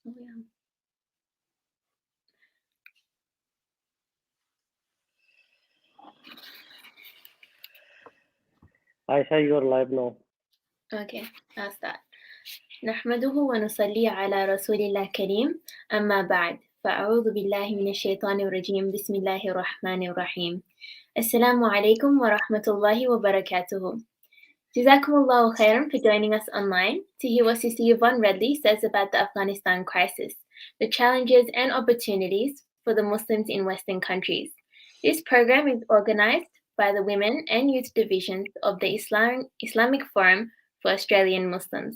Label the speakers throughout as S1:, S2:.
S1: Oh, yeah.
S2: Aisha, you are live now.
S1: Okay, I'll start. نحمده ونصلي على رسول الله الكريم أما بعد فأعوذ بالله من الشيطان الرجيم بسم الله الرحمن الرحيم السلام عليكم ورحمة الله وبركاته. Jazakumullahu khairan for joining us online to hear what Sister Yvonne Ridley says about the Afghanistan crisis, the challenges and opportunities for the Muslims in Western countries. This program is organized by the Women and Youth Divisions of the Islamic Forum for Australian Muslims.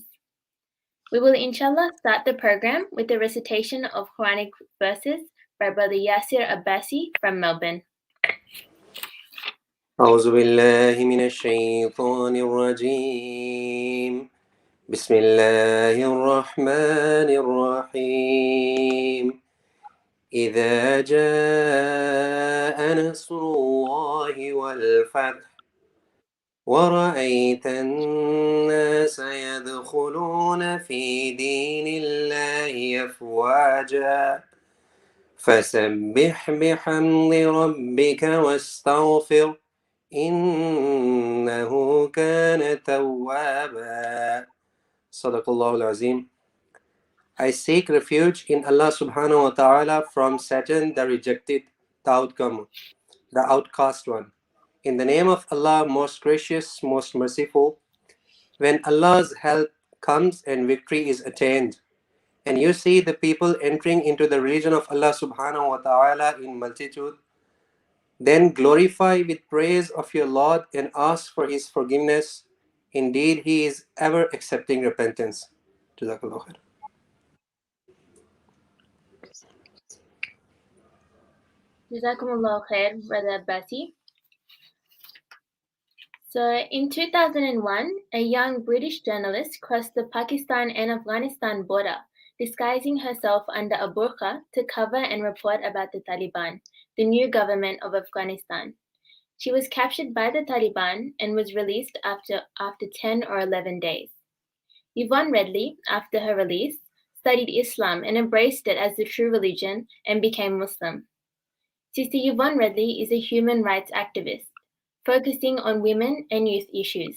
S1: We will inshallah start the program with the recitation of Quranic verses by Brother Yasir Abbasi from Melbourne.
S3: أعوذ بالله من الشيطان الرجيم بسم الله الرحمن الرحيم إذا جاء نصر الله والفتح ورأيت الناس يدخلون في دين الله أفواجا فسبح بحمد ربك واستغفر إنه كان توابا صدق الله العظيم. I seek refuge in Allah subhanahu wa ta'ala from Satan, the rejected, the outcomer, the outcast one. In the name of Allah, most gracious, most merciful. When Allah's help comes and victory is attained, and you see the people entering into the religion of Allah subhanahu wa ta'ala in multitude, then glorify with praise of your Lord and ask for His forgiveness. Indeed, He is ever accepting repentance. Jazakallah khair.
S1: Jazakumullahu khair, Brother Abbasi. So, in 2001, a young British journalist crossed the Pakistan and Afghanistan border, disguising herself under a burqa to cover and report about the Taliban, the new government of Afghanistan. She was captured by the Taliban and was released after 10 or 11 days. Yvonne Ridley, after her release, studied Islam and embraced it as the true religion and became Muslim. Sister Yvonne Ridley is a human rights activist, focusing on women and youth issues.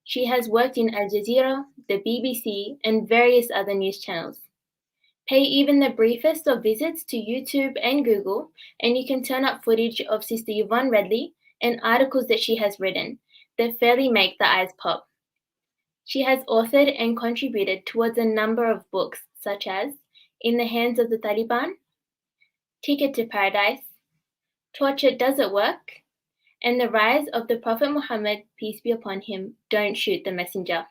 S1: She has worked in Al Jazeera, the BBC, and various other news channels. Pay even the briefest of visits to YouTube and Google, and you can turn up footage of Sister Yvonne Ridley and articles that she has written that fairly make the eyes pop. She has authored and contributed towards a number of books, such as In the Hands of the Taliban, Ticket to Paradise, Torture Does It Work, and The Rise of the Prophet Muhammad, peace be upon him, Don't Shoot the Messenger.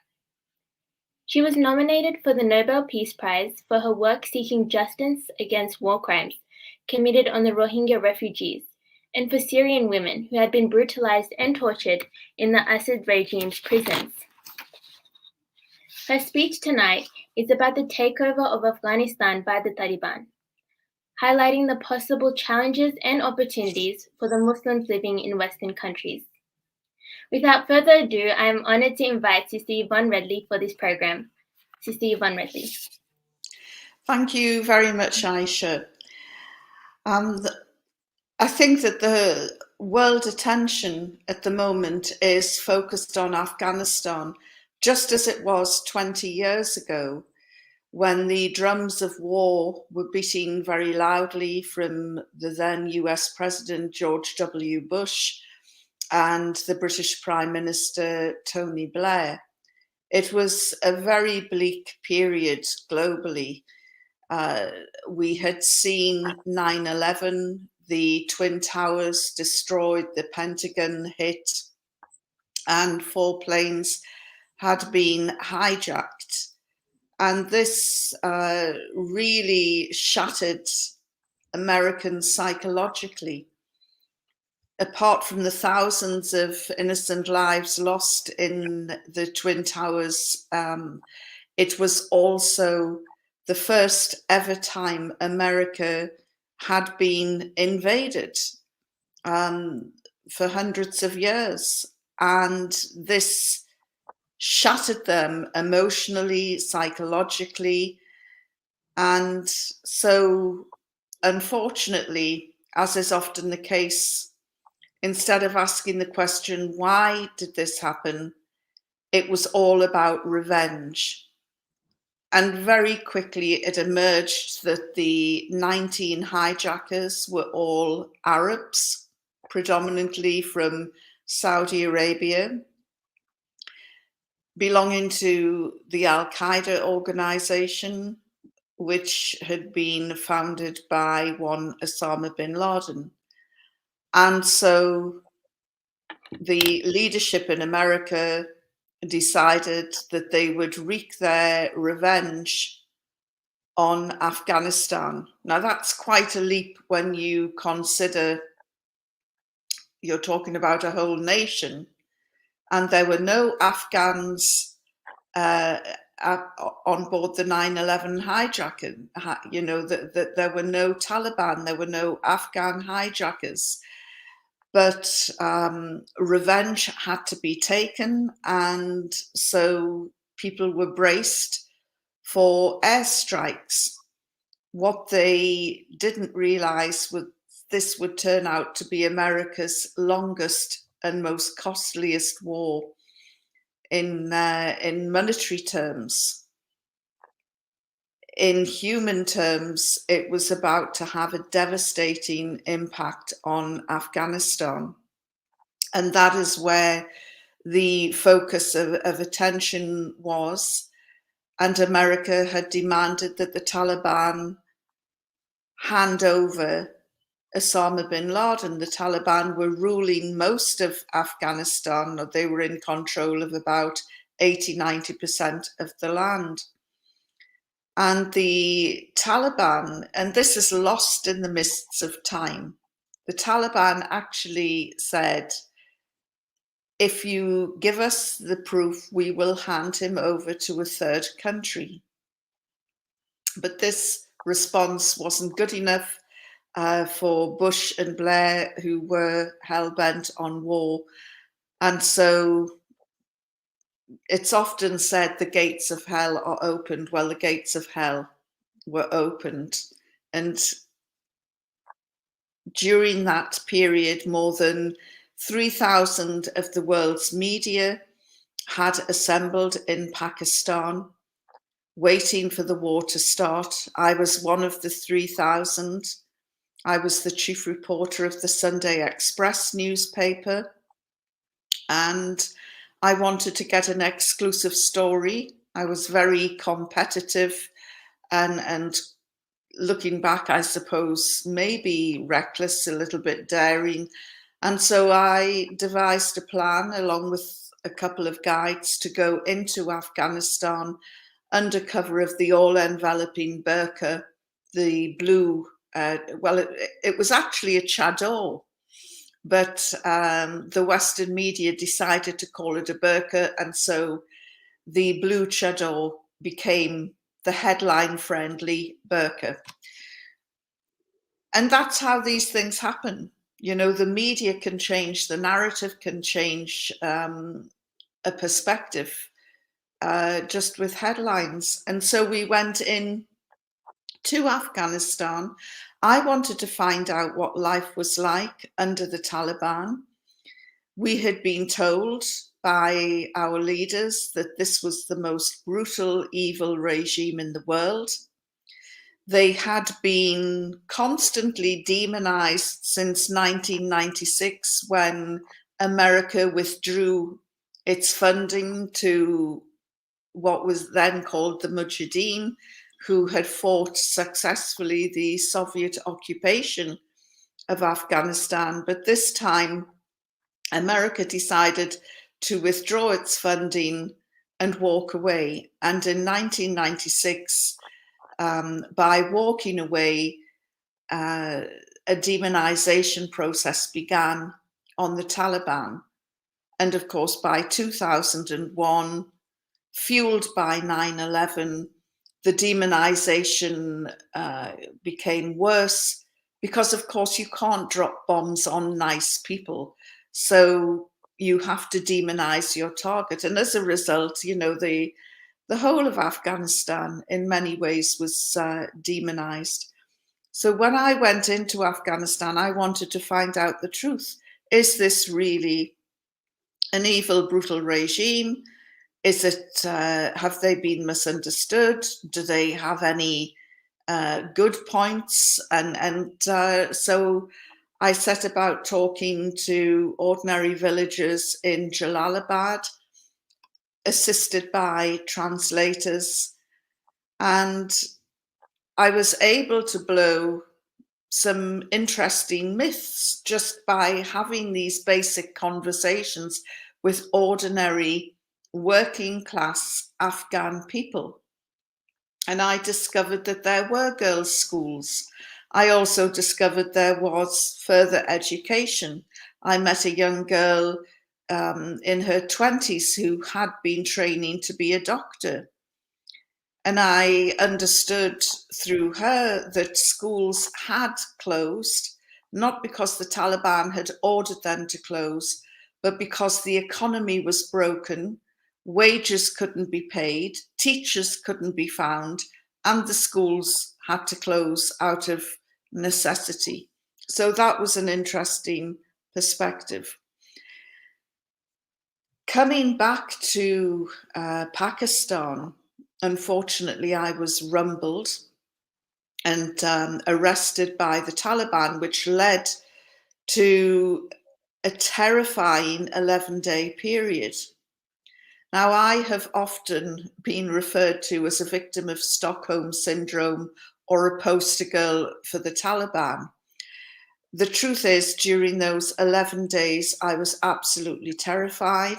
S1: She was nominated for the Nobel Peace Prize for her work seeking justice against war crimes committed on the Rohingya refugees and for Syrian women who had been brutalized and tortured in the Assad regime's prisons. Her speech tonight is about the takeover of Afghanistan by the Taliban, highlighting the possible challenges and opportunities for the Muslims living in Western countries. Without further ado, I am honored to invite Sister Yvonne Ridley for this program. Sister Yvonne Ridley.
S4: Thank you very much, Aisha. I think that the world attention at the moment is focused on Afghanistan, just as it was 20 years ago, when the drums of war were beating very loudly from the then US President George W. Bush and the British Prime Minister Tony Blair. It was a very bleak period globally. We had seen 9/11, the Twin Towers destroyed, the Pentagon hit, and 4 planes had been hijacked. And this really shattered Americans psychologically. Apart from the thousands of innocent lives lost in the Twin Towers, it was also the first ever time America had been invaded for hundreds of years. And this shattered them emotionally, psychologically, And so, unfortunately, as is often the case, instead of asking the question, why did this happen? It was all about revenge. And very quickly it emerged that the 19 hijackers were all Arabs, predominantly from Saudi Arabia, belonging to the Al Qaeda organization, which had been founded by one Osama bin Laden. And so the leadership in America decided that they would wreak their revenge on Afghanistan. Now, that's quite a leap when you consider you're talking about a whole nation, and there were no Afghans on board the 9/11 hijacking. You know, that there were no Taliban, there were no Afghan hijackers. But revenge had to be taken, and so people were braced for airstrikes. What they didn't realize was this would turn out to be America's longest and most costliest war in monetary terms. In human terms, it was about to have a devastating impact on Afghanistan. And that is where the focus of attention was. And America had demanded that the Taliban hand over Osama bin Laden. The Taliban were ruling most of Afghanistan. They were in control of about 80–90% of the land. And the Taliban, and this is lost in the mists of time, the Taliban actually said, if you give us the proof, we will hand him over to a third country. But this response wasn't good enough for Bush and Blair, who were hell-bent on war. And so it's often said the gates of hell are opened. Well, the gates of hell were opened. And during that period, more than 3,000 of the world's media had assembled in Pakistan, waiting for the war to start. I was one of the 3,000. I was the chief reporter of the Sunday Express newspaper, and I wanted to get an exclusive story. I was very competitive and looking back, I suppose, maybe reckless, a little bit daring. And so I devised a plan along with a couple of guides to go into Afghanistan under cover of the all-enveloping burqa, the blue, it was actually a chador, but the Western media decided to call it a burqa, and so the blue chador became the headline-friendly burqa. And that's how these things happen. You know, the media can change, the narrative can change a perspective just with headlines. And so we went in to Afghanistan. I wanted to find out what life was like under the Taliban. We had been told by our leaders that this was the most brutal, evil regime in the world. They had been constantly demonized since 1996, when America withdrew its funding to what was then called the Mujahideen, who had fought successfully the Soviet occupation of Afghanistan. But this time, America decided to withdraw its funding and walk away. And in 1996, by walking away, a demonization process began on the Taliban. And of course, by 2001, fueled by 9/11, the demonization became worse because, of course, you can't drop bombs on nice people. So you have to demonize your target. And as a result, you know, the the whole of Afghanistan in many ways was demonized. So when I went into Afghanistan, I wanted to find out the truth. Is this really an evil, brutal regime? Is it, have they been misunderstood? Do they have any good points? And so I set about talking to ordinary villagers in Jalalabad, assisted by translators, and I was able to blow some interesting myths just by having these basic conversations with ordinary working class Afghan people. And I discovered that there were girls' schools. I also discovered there was further education. I met a young girl in her 20s who had been training to be a doctor. And I understood through her that schools had closed, not because the Taliban had ordered them to close, but because the economy was broken, wages couldn't be paid, teachers couldn't be found, and the schools had to close out of necessity. So that was an interesting perspective. Coming back to Pakistan, unfortunately, I was rumbled and arrested by the Taliban, which led to a terrifying 11-day period. Now, I have often been referred to as a victim of Stockholm Syndrome or a poster girl for the Taliban. The truth is, during those 11 days, I was absolutely terrified.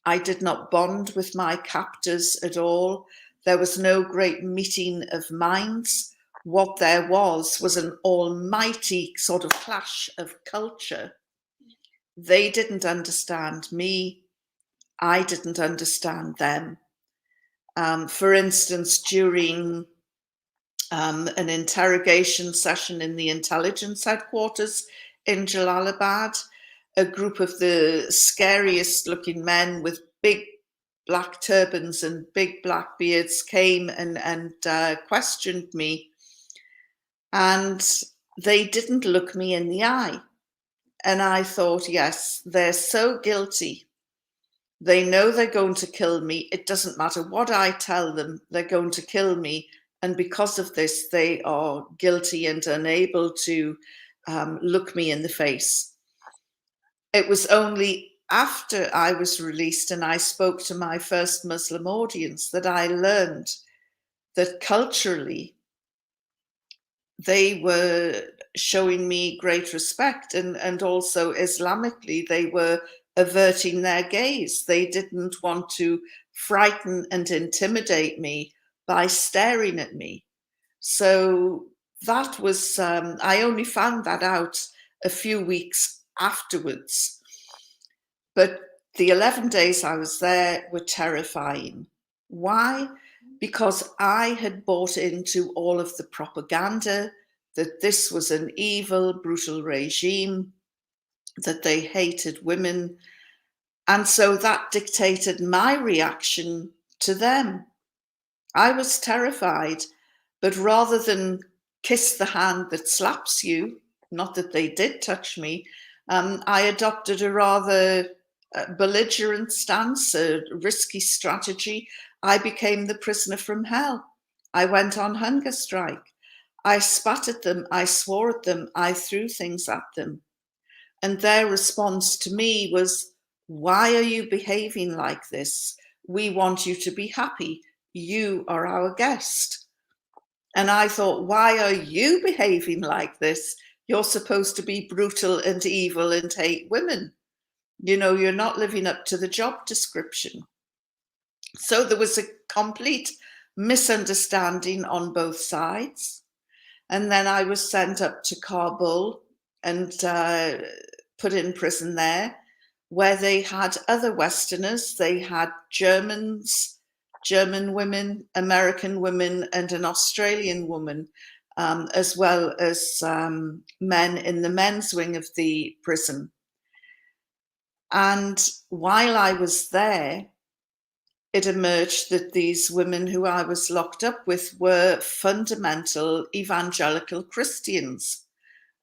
S4: I did not bond with my captors at all. There was no great meeting of minds. What there was an almighty sort of clash of culture. They didn't understand me. I didn't understand them. For instance, during an interrogation session in the intelligence headquarters in Jalalabad, a group of the scariest looking men with big black turbans and big black beards came and questioned me. And they didn't look me in the eye. And I thought, yes, they're so guilty. They know they're going to kill me. It doesn't matter what I tell them, they're going to kill me. And because of this, they are guilty and unable to look me in the face. It was only after I was released and I spoke to my first Muslim audience that I learned that culturally they were showing me great respect, and also Islamically they were averting their gaze. They didn't want to frighten and intimidate me by staring at me. So that was, I only found that out a few weeks afterwards. But the 11 days I was there were terrifying. Why? Because I had bought into all of the propaganda that this was an evil, brutal regime, that they hated women. And so that dictated my reaction to them. I was terrified, but rather than kiss the hand that slaps you, not that they did touch me, I adopted a rather belligerent stance, a risky strategy. I became the prisoner from hell. I went on hunger strike. I spat at them, I swore at them, I threw things at them. And their response to me was, why are you behaving like this? We want you to be happy. You are our guest. And I thought, why are you behaving like this? You're supposed to be brutal and evil and hate women. You know, you're not living up to the job description. So there was a complete misunderstanding on both sides. And then I was sent up to Kabul and put in prison there, where they had other Westerners. They had Germans, German women, American women, and an Australian woman, as well as men in the men's wing of the prison. And while I was there, it emerged that these women who I was locked up with were fundamental evangelical Christians.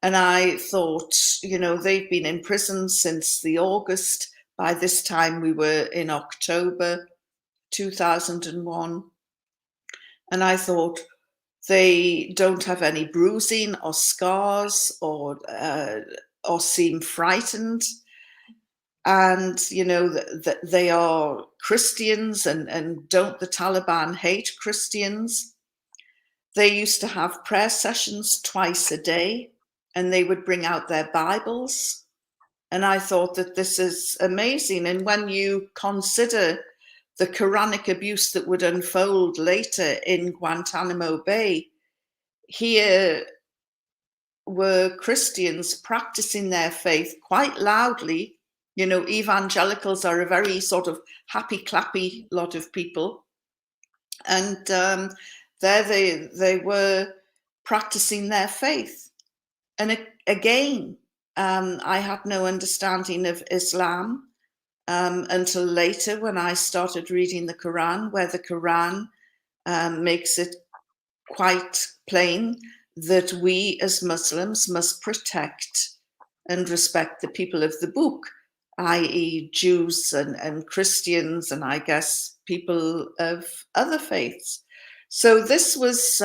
S4: And I thought, they've been in prison since the August. By this time, we were in October 2001. And I thought, they don't have any bruising or scars or seem frightened. And, that they are Christians, and don't the Taliban hate Christians? They used to have prayer sessions twice a day, and they would bring out their Bibles. And I thought that this is amazing. And when you consider the Quranic abuse that would unfold later in Guantanamo Bay, here were Christians practicing their faith quite loudly. Evangelicals are a very sort of happy, clappy lot of people. And there they were practicing their faith. And again, I had no understanding of Islam until later, when I started reading the Quran, where the Quran makes it quite plain that we as Muslims must protect and respect the people of the book, i.e. Jews and Christians, and I guess people of other faiths. So this was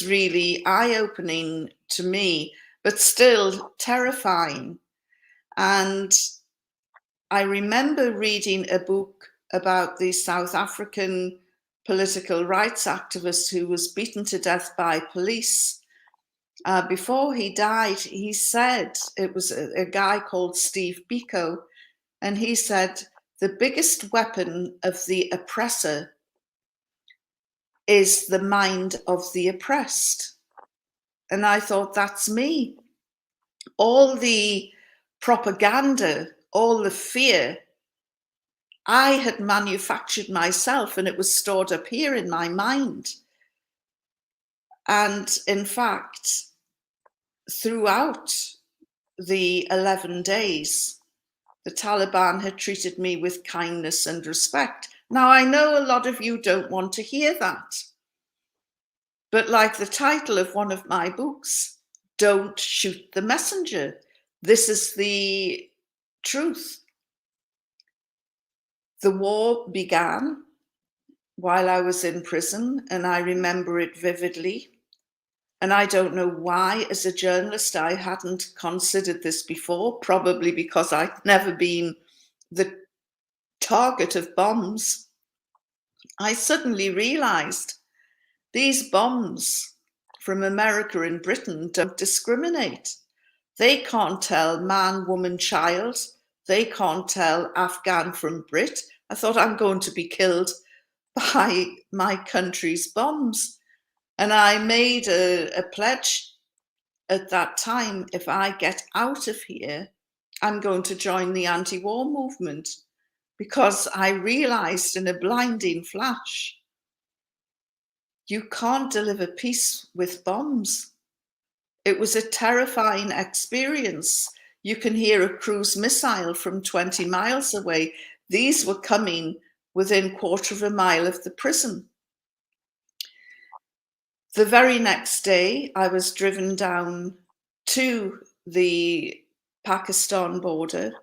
S4: really eye-opening to me, but still terrifying. And I remember reading a book about the South African political rights activist who was beaten to death by police. Before he died, he said, it was a guy called Steve Biko, and he said, the biggest weapon of the oppressor is the mind of the oppressed. And I thought, that's me. All the propaganda, all the fear, I had manufactured myself, and it was stored up here in my mind. And in fact, throughout the 11 days, the Taliban had treated me with kindness and respect. Now, I know a lot of you don't want to hear that. But like the title of one of my books, don't shoot the messenger. This is the truth. The war began while I was in prison, and I remember it vividly. And I don't know why, as a journalist, I hadn't considered this before, probably because I'd never been the target of bombs. I suddenly realized these bombs from America and Britain don't discriminate. They can't tell man, woman, child. They can't tell Afghan from Brit. I thought, I'm going to be killed by my country's bombs. And I made a pledge at that time, if I get out of here, I'm going to join the anti-war movement, because I realized in a blinding flash, you can't deliver peace with bombs. It was a terrifying experience. You can hear a cruise missile from 20 miles away. These were coming within a quarter of a mile of the prison. The very next day, I was driven down to the Pakistan border,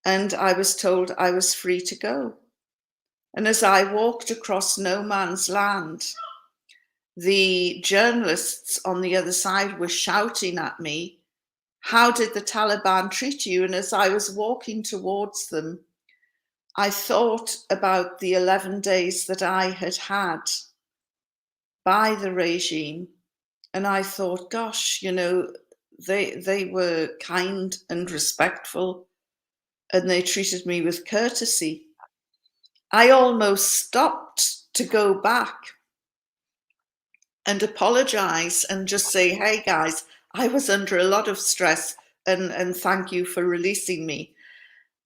S4: and I was told I was free to go. And as I walked across no man's land, the journalists on the other side were shouting at me, how did the Taliban treat you? And as I was walking towards them, I thought about the 11 days that I had had by the regime. And I thought, gosh, they were kind and respectful, and they treated me with courtesy. I almost stopped to go back and apologize and just say, hey guys, I was under a lot of stress, and thank you for releasing me.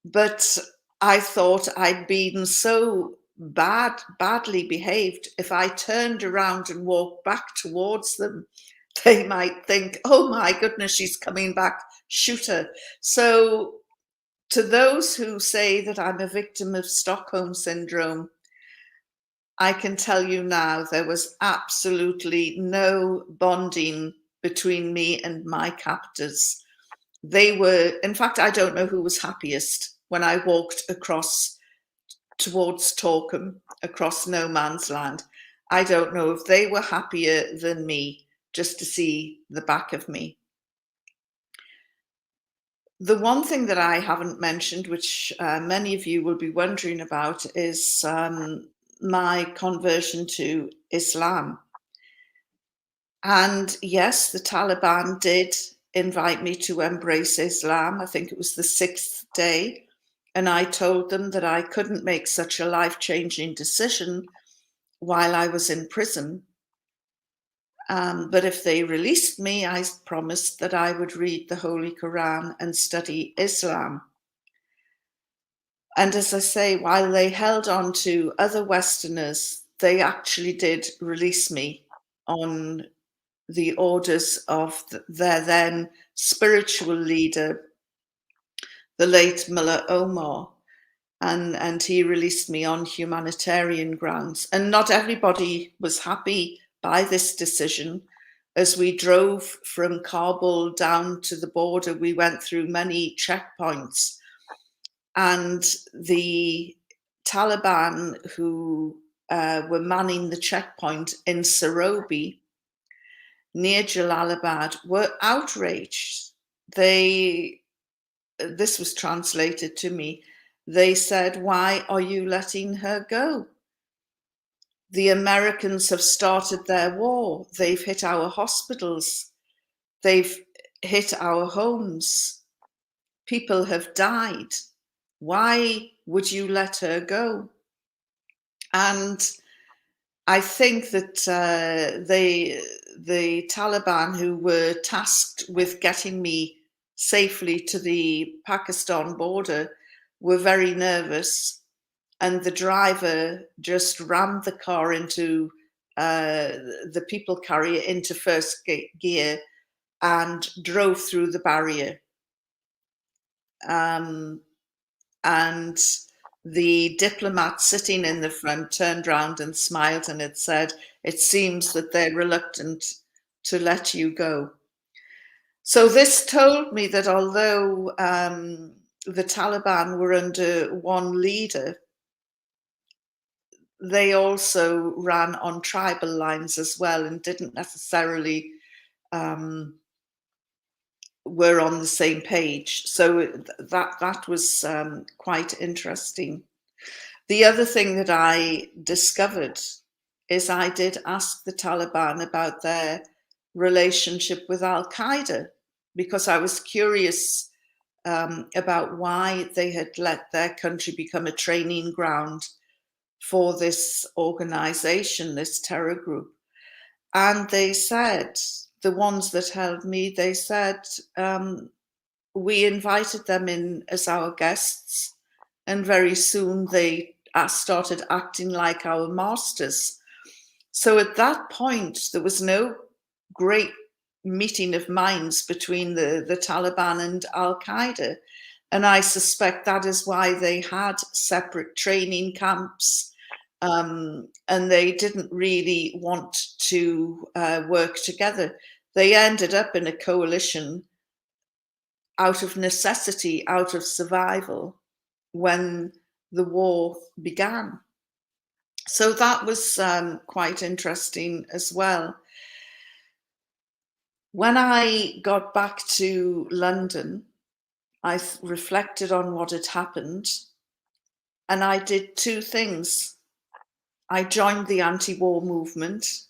S4: But I thought I'd been so badly behaved. If I turned around and walked back towards them, they might think, oh my goodness, she's coming back, shoot her. So to those who say that I'm a victim of Stockholm Syndrome, I can tell you now there was absolutely no bonding between me and my captors. They were, in fact, I don't know who was happiest when I walked across towards Torkham, across no man's land. I don't know if they were happier than me just to see the back of me. The one thing that I haven't mentioned, which many of you will be wondering about, is my conversion to Islam. And yes, the Taliban did invite me to embrace Islam. I think it was the 6th day. And I told them that I couldn't make such a life-changing decision while I was in prison. But if they released me, I promised that I would read the Holy Quran and study Islam. And as I say, while they held on to other Westerners, they actually did release me on the orders of their then spiritual leader, the late Mullah Omar. And he released me on humanitarian grounds. And not everybody was happy by this decision. As we drove from Kabul down to the border, we went through many checkpoints. And the Taliban who were manning the checkpoint in Sarobi, near Jalalabad, were outraged. This was translated to me. They said, "Why are you letting her go? The Americans have started their war. They've hit our hospitals. They've hit our homes. People have died. Why would you let her go?" And I think that the Taliban, who were tasked with getting me safely to the Pakistan border, were very nervous, and the driver just rammed the car into the people carrier into first gear and drove through the barrier. And the diplomat sitting in the front turned round and smiled and had said, "It seems that they're reluctant to let you go." So this told me that although the Taliban were under one leader, they also ran on tribal lines as well and didn't necessarily were on the same page. So that was quite interesting. The other thing that I discovered is I did ask the Taliban about their relationship with Al Qaeda, because I was curious about why they had let their country become a training ground for this organization, this terror group. And they said, the ones that held me, they said, we invited them in as our guests, and very soon they started acting like our masters. So at that point, there was no great meeting of minds between the Taliban and Al Qaeda. And I suspect that is why they had separate training camps, and they didn't really want to work together. They ended up in a coalition out of necessity, out of survival, when the war began. So that was quite interesting as well. When I got back to London, I reflected on what had happened, and I did two things. I joined the anti-war movement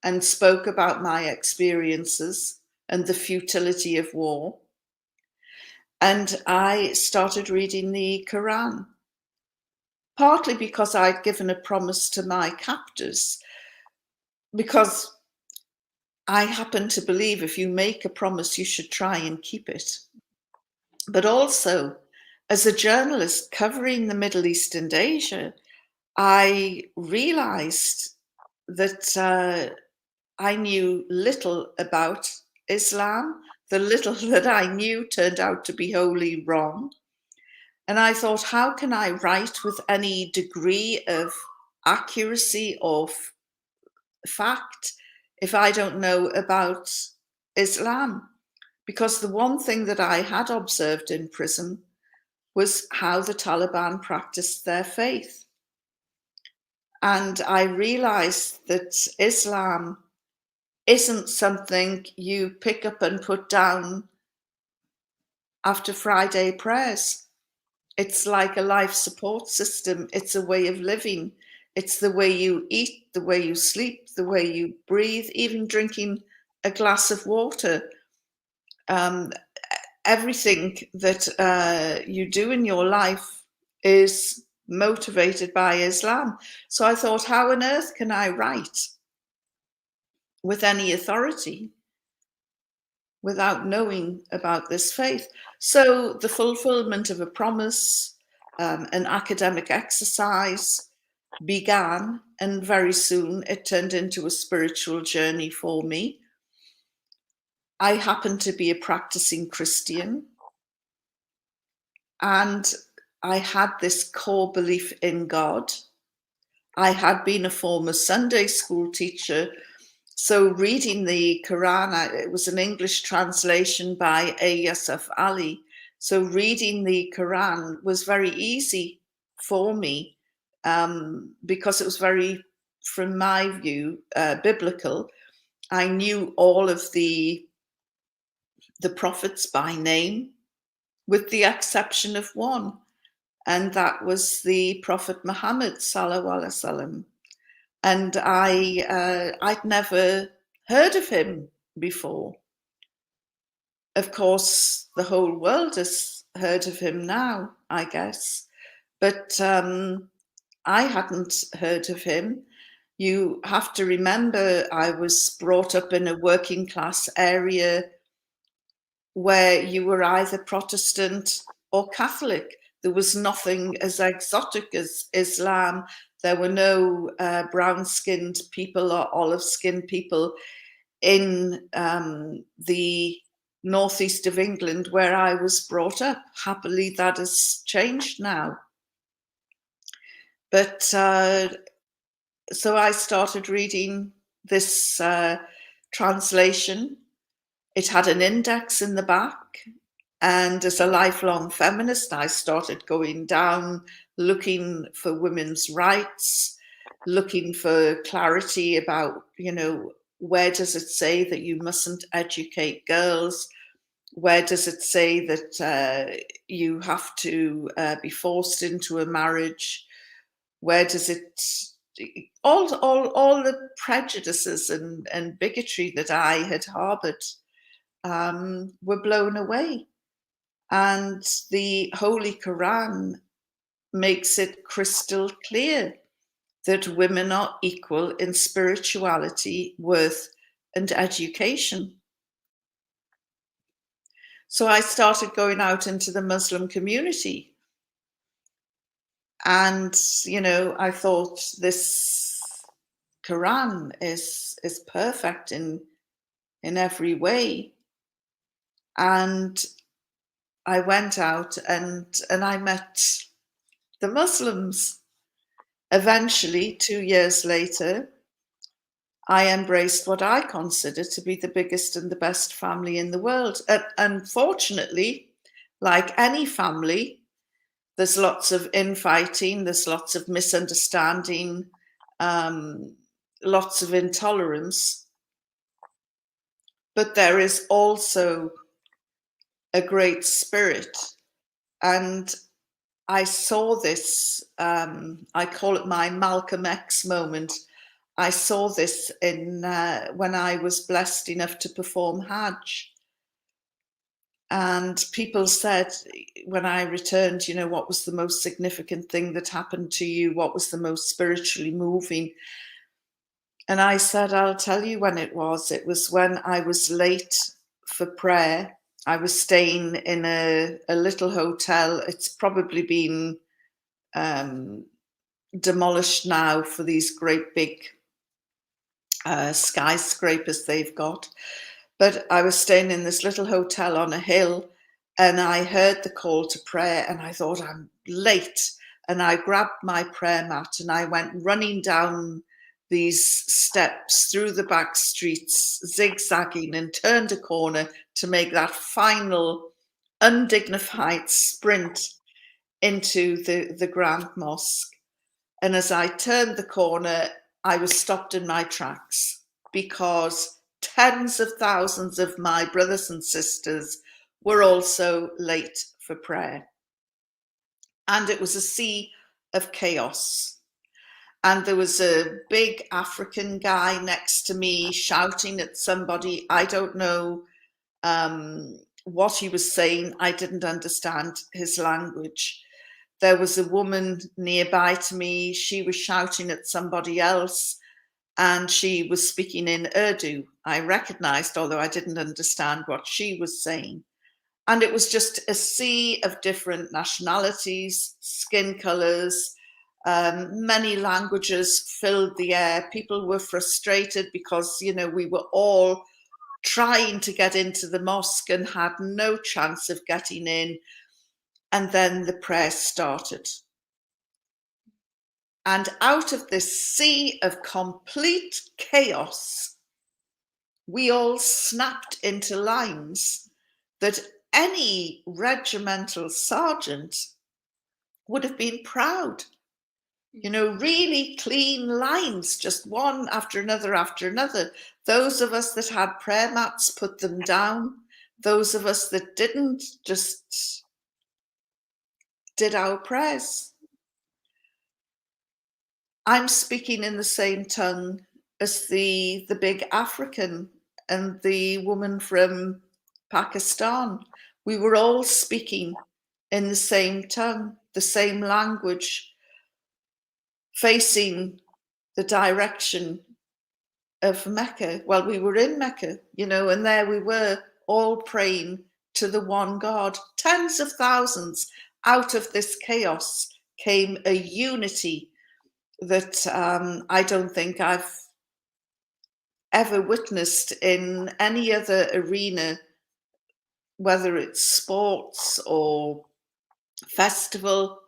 S4: and spoke about my experiences and the futility of war. And I started reading the Quran, partly because I'd given a promise to my captors, because I happen to believe if you make a promise, you should try and keep it. But also, as a journalist covering the Middle East and Asia, I realized that I knew little about Islam. The little that I knew turned out to be wholly wrong. And I thought, how can I write with any degree of accuracy or fact if I don't know about Islam? Because the one thing that I had observed in prison was how the Taliban practiced their faith. And I realized that Islam isn't something you pick up and put down after Friday prayers. It's like a life support system. It's a way of living. It's the way you eat, the way you sleep, the way you breathe, even drinking a glass of water. Everything that you do in your life is motivated by Islam. So I thought, how on earth can I write with any authority without knowing about this faith? So the fulfillment of a promise, an academic exercise began, and very soon it turned into a spiritual journey for me. I happen to be a practicing Christian, and I had this core belief in God. I had been a former Sunday school teacher, so reading the Quran, it was an English translation by A. Yusuf Ali. So reading the Quran was very easy for me because it was very, from my view, biblical. I knew all of the prophets by name, with the exception of one, and that was the Prophet Muhammad sallallahu alaihi wasallam. And I'd never heard of him before. Of course, the whole world has heard of him now, I guess, but I hadn't heard of him. You have to remember, I was brought up in a working class area where you were either Protestant or Catholic. There was nothing as exotic as Islam. There were no brown-skinned people or olive-skinned people in the northeast of England where I was brought up. Happily, that has changed now. But so I started reading this translation. It had an index in the back. And as a lifelong feminist, I started going down, looking for women's rights, looking for clarity about, where does it say that you mustn't educate girls? Where does it say that you have to be forced into a marriage? Where does it, all the prejudices and bigotry that I had harbored were blown away. And the Holy Quran makes it crystal clear that women are equal in spirituality, worth, and education. So I started going out into the Muslim community. And, I thought this Quran is perfect in every way. And I went out and I met the Muslims. Eventually, 2 years later, I embraced what I consider to be the biggest and the best family in the world. Unfortunately, like any family, there's lots of infighting, there's lots of misunderstanding, lots of intolerance. But there is also a great spirit. And I saw this, I call it my Malcolm X moment. I saw this in when I was blessed enough to perform Hajj. And people said, when I returned, what was the most significant thing that happened to you? What was the most spiritually moving? And I said, I'll tell you when it was. It was when I was late for prayer. I was staying in a little hotel. It's probably been demolished now for these great big skyscrapers they've got. But I was staying in this little hotel on a hill, and I heard the call to prayer, and I thought, I'm late. And I grabbed my prayer mat and I went running down these steps through the back streets, zigzagging, and turned a corner to make that final undignified sprint into the Grand Mosque. And as I turned the corner, I was stopped in my tracks because tens of thousands of my brothers and sisters were also late for prayer. And it was a sea of chaos. And there was a big African guy next to me shouting at somebody. I don't know what he was saying. I didn't understand his language. There was a woman nearby to me. She was shouting at somebody else, and she was speaking in Urdu. I recognized, although I didn't understand what she was saying. And it was just a sea of different nationalities, skin colors, many languages filled the air. People were frustrated because, you know, we were all trying to get into the mosque and had no chance of getting in. And then the prayer started. And out of this sea of complete chaos, we all snapped into lines that any regimental sergeant would have been proud. You know, really clean lines, just one after another after another. Those of us that had prayer mats put them down. Those of us that didn't just did our prayers. I'm speaking in the same tongue as the big African and the woman from Pakistan. We were all speaking in the same tongue, the same language, facing the direction of Mecca. Well, we were in Mecca, you know, and there we were all praying to the one God. Tens of thousands. Out of this chaos came a unity that I don't think I've ever witnessed in any other arena, whether it's sports or festival.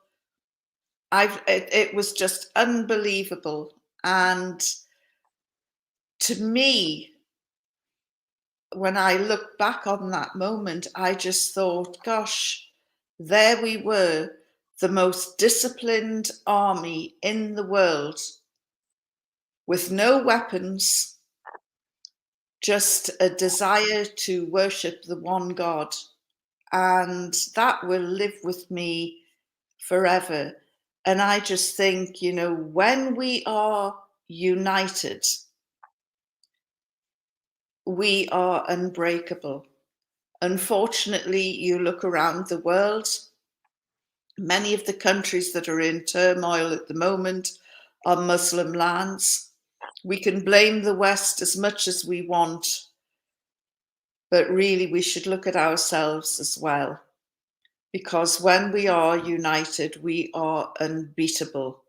S4: It was just unbelievable. And to me, when I look back on that moment, I just thought, gosh, there we were, the most disciplined army in the world, with no weapons, just a desire to worship the one God. And that will live with me forever. And I just think, you know, when we are united, we are unbreakable. Unfortunately, you look around the world, many of the countries that are in turmoil at the moment are Muslim lands. We can blame the West as much as we want, but really we should look at ourselves as well. Because when we are united, we are unbeatable.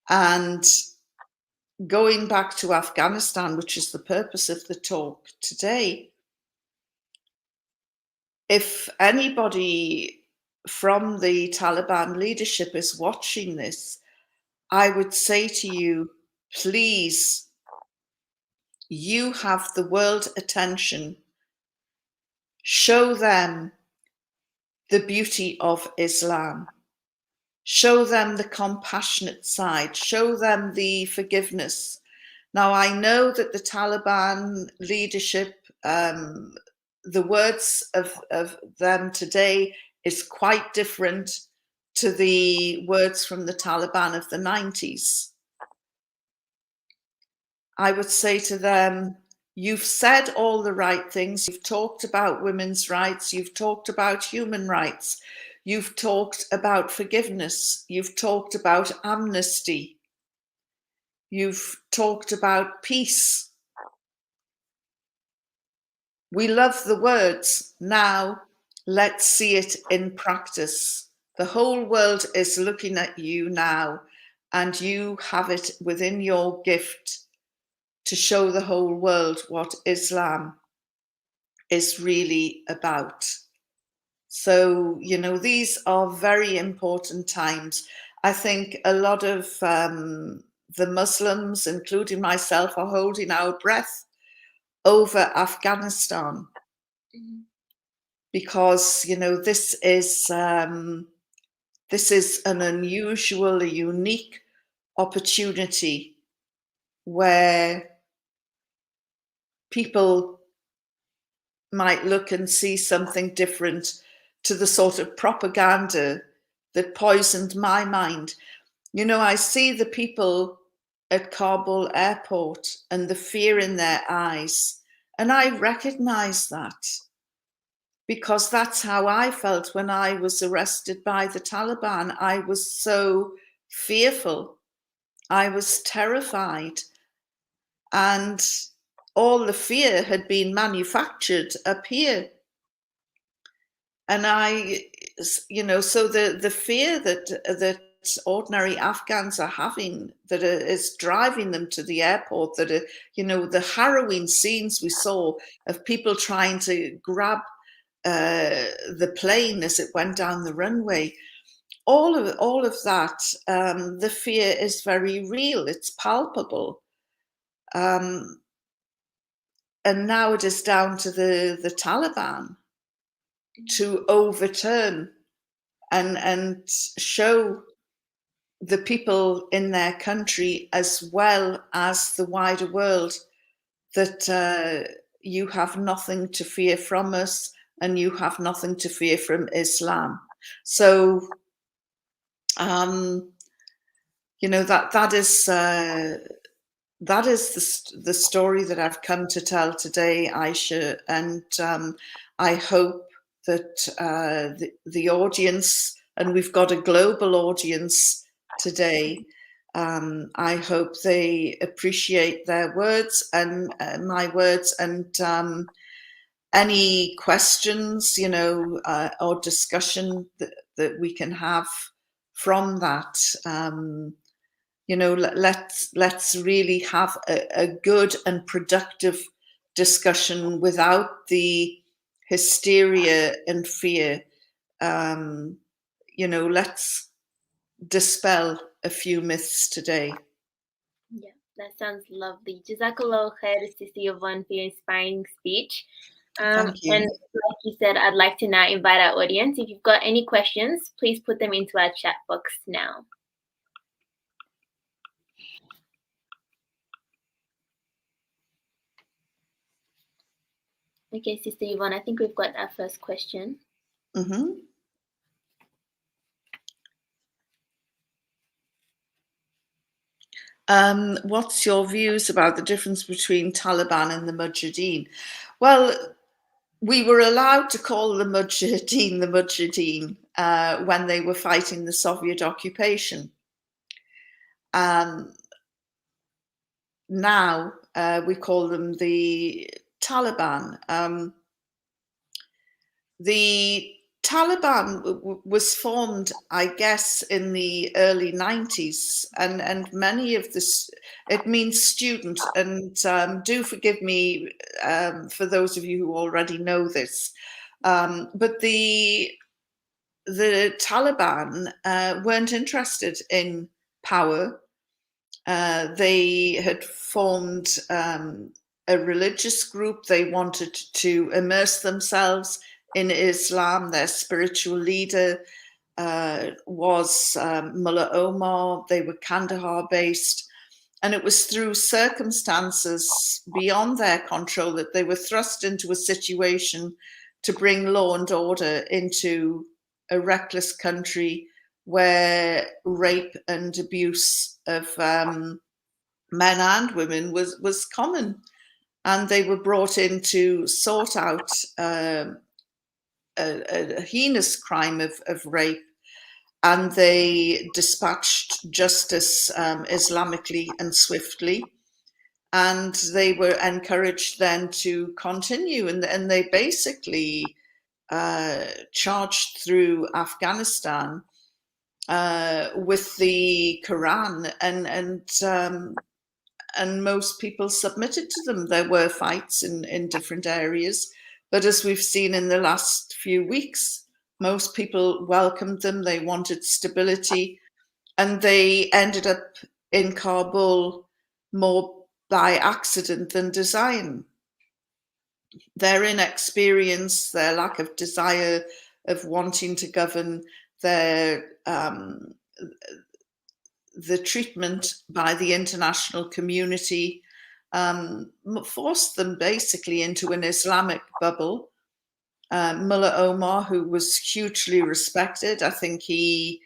S4: And going back to Afghanistan, which is the purpose of the talk today, if anybody from the Taliban leadership is watching this, I would say to you, please, you have the world attention. Show them the beauty of Islam. Show them the compassionate side. Show them the forgiveness. Now, I know that the Taliban leadership, the words of them today is quite different to the words from the Taliban of the 90s. I would say to them, you've said all the right things. You've talked about women's rights. You've talked about human rights. You've talked about forgiveness. You've talked about amnesty. You've talked about peace. We love the words. Now, let's see it in practice. The whole world is looking at you now, and you have it within your gift to show the whole world what Islam is really about. So, you know, these are very important times. I think a lot of the Muslims, including myself, are holding our breath over Afghanistan because, you know, this is an unusual, a unique opportunity where people might look and see something different to the sort of propaganda that poisoned my mind. You know, I see the people at Kabul airport and the fear in their eyes, and I recognize that because that's how I felt when I was arrested by the Taliban. I was so fearful. I was terrified. And all the fear had been manufactured up here. And you know, so the fear that ordinary Afghans are having, that is driving them to the airport, that are, you know, the harrowing scenes we saw of people trying to grab the plane as it went down the runway, all of that, the fear is very real. It's palpable. And now it is down to the Taliban to overturn and show the people in their country as well as the wider world that you have nothing to fear from us and you have nothing to fear from Islam. So, you know, that is the story that I've come to tell today, Aisha, and I hope that the audience, and we've got a global audience today, I hope they appreciate their words and my words, and any questions, you know, or discussion that we can have from that. You know, let's really have a good and productive discussion without the hysteria and fear. You know, let's dispel a few myths today.
S1: Yeah, that sounds lovely. Jazakallah khair, Sister Yvonne, for your inspiring speech.
S4: Thank you.
S1: And like you said, I'd like to now invite our audience. If you've got any questions, please put them into our chat box now. Okay, Sister Yvonne, I think we've got our first question.
S4: Mm-hmm. What's your views about the difference between Taliban and the Mujahideen? Well, we were allowed to call the Mujahideen when they were fighting the Soviet occupation. Now we call them the Taliban. The Taliban was formed, I guess, in the early 90s, and many of this, it means student, and do forgive me for those of you who already know this, but the Taliban weren't interested in power. They had formed a religious group. They wanted to immerse themselves in Islam. Their spiritual leader was Mullah Omar. They were Kandahar based. And it was through circumstances beyond their control that they were thrust into a situation to bring law and order into a reckless country where rape and abuse of men and women was common. And they were brought in to sort out a heinous crime of rape, and they dispatched justice Islamically and swiftly. And they were encouraged then to continue, and they basically charged through Afghanistan with the Quran, and most people submitted to them. There were fights in different areas, but as we've seen in the last few weeks, Most people welcomed them. They wanted stability, and they ended up in Kabul more by accident than design. Their inexperience, their lack of desire of wanting to govern, their the treatment by the international community forced them basically into an Islamic bubble. Mullah Omar, who was hugely respected, I think he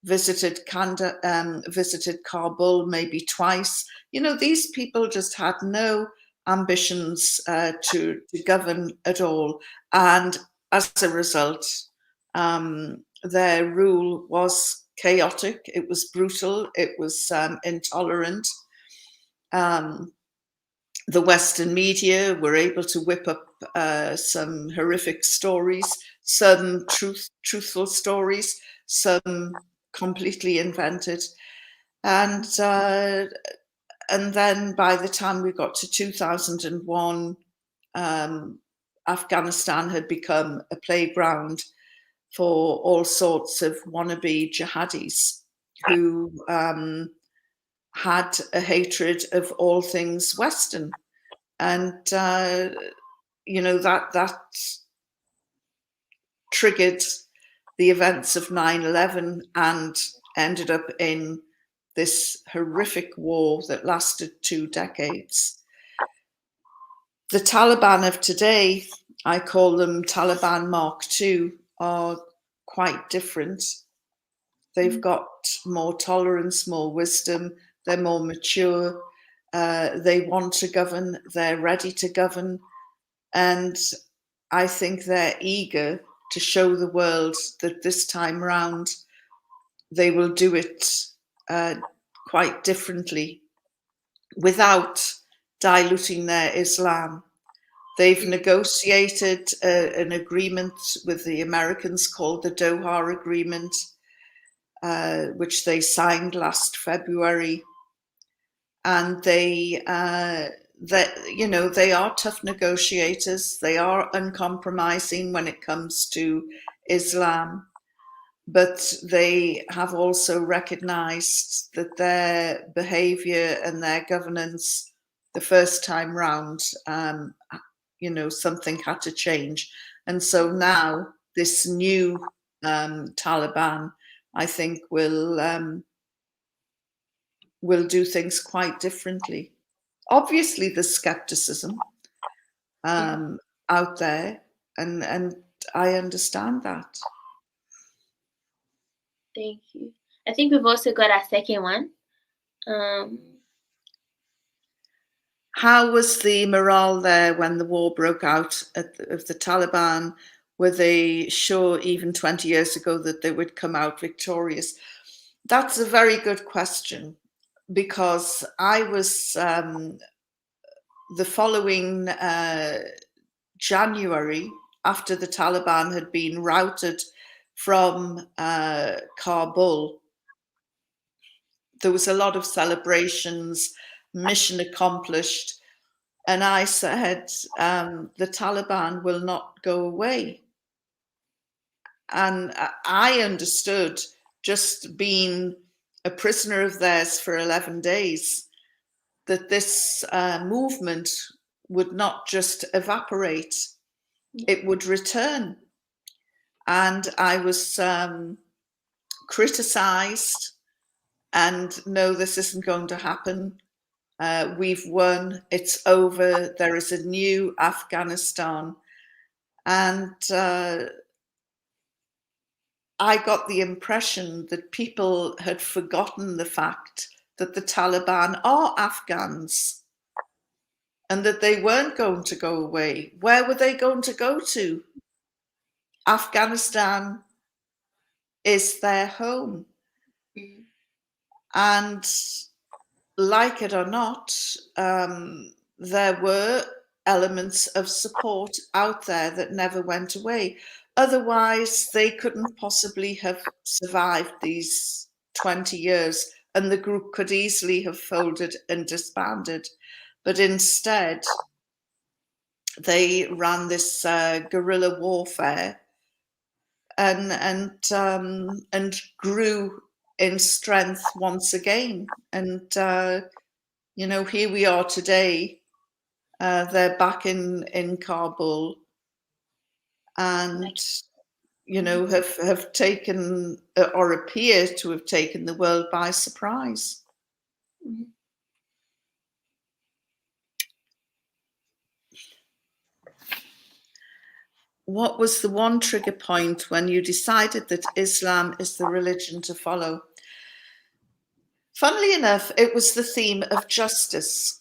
S4: visited Kabul maybe twice. You know, these people just had no ambitions to govern at all, and as a result, their rule was chaotic. It was brutal. It was intolerant. The Western media were able to whip up some horrific stories, some truthful stories, some completely invented, and then by the time we got to 2001, Afghanistan had become a playground for all sorts of wannabe jihadis who had a hatred of all things Western. And, you know, that triggered the events of 9/11 and ended up in this horrific war that lasted 2 decades. The Taliban of today, I call them Taliban Mark II, are quite different. They've got more tolerance, more wisdom, they're more mature, they want to govern, they're ready to govern, and I think they're eager to show the world that this time round they will do it quite differently without diluting their Islam. They've negotiated an agreement with the Americans called the Doha Agreement, which they signed last February, and they you know, they are tough negotiators. They are uncompromising when it comes to Islam, but they have also recognized that their behavior and their governance the first time round, you know, something had to change. And so now this new Taliban, I think, will do things quite differently. Obviously, there's skepticism out there, and I understand that.
S1: Thank you. I think we've also got our second one.
S4: How was the morale there when the war broke out of the Taliban? Were they sure even 20 years ago that they would come out victorious? That's a very good question, because I was the following January, after the Taliban had been routed from Kabul, there was a lot of celebrations, mission accomplished. And I said, the Taliban will not go away. And I understood, just being a prisoner of theirs for 11 days, that this movement would not just evaporate, it would return. And I was criticized, and no, this isn't going to happen. We've won, it's over, there is a new Afghanistan. And I got the impression that people had forgotten the fact that the Taliban are Afghans and that they weren't going to go away. Where were they going to go to? Afghanistan is their home. And like it or not, there were elements of support out there that never went away. Otherwise, they couldn't possibly have survived these 20 years, and the group could easily have folded and disbanded. But instead, they ran this guerrilla warfare and grew in strength once again. And here we are today. They're back in Kabul, and have taken or appear to have taken the world by surprise.
S1: Mhm.
S4: What was the one trigger point when you decided that Islam is the religion to follow? Funnily enough, it was the theme of justice.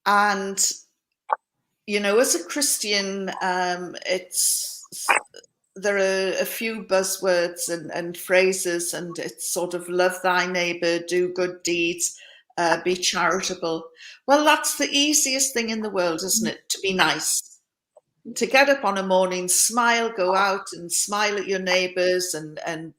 S4: And, as a Christian, there are a few buzzwords and phrases, and it's sort of love thy neighbor, do good deeds, be charitable. Well, that's the easiest thing in the world, isn't it? To be nice. To get up on a morning, smile, go out and smile at your neighbours and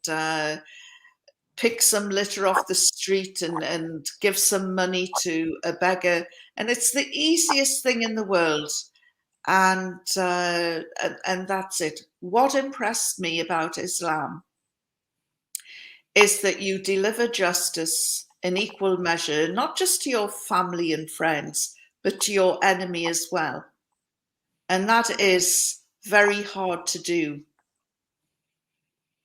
S4: pick some litter off the street and give some money to a beggar. And it's the easiest thing in the world. And that's it. What impressed me about Islam is that you deliver justice in equal measure, not just to your family and friends, but to your enemy as well. And that is very hard to do.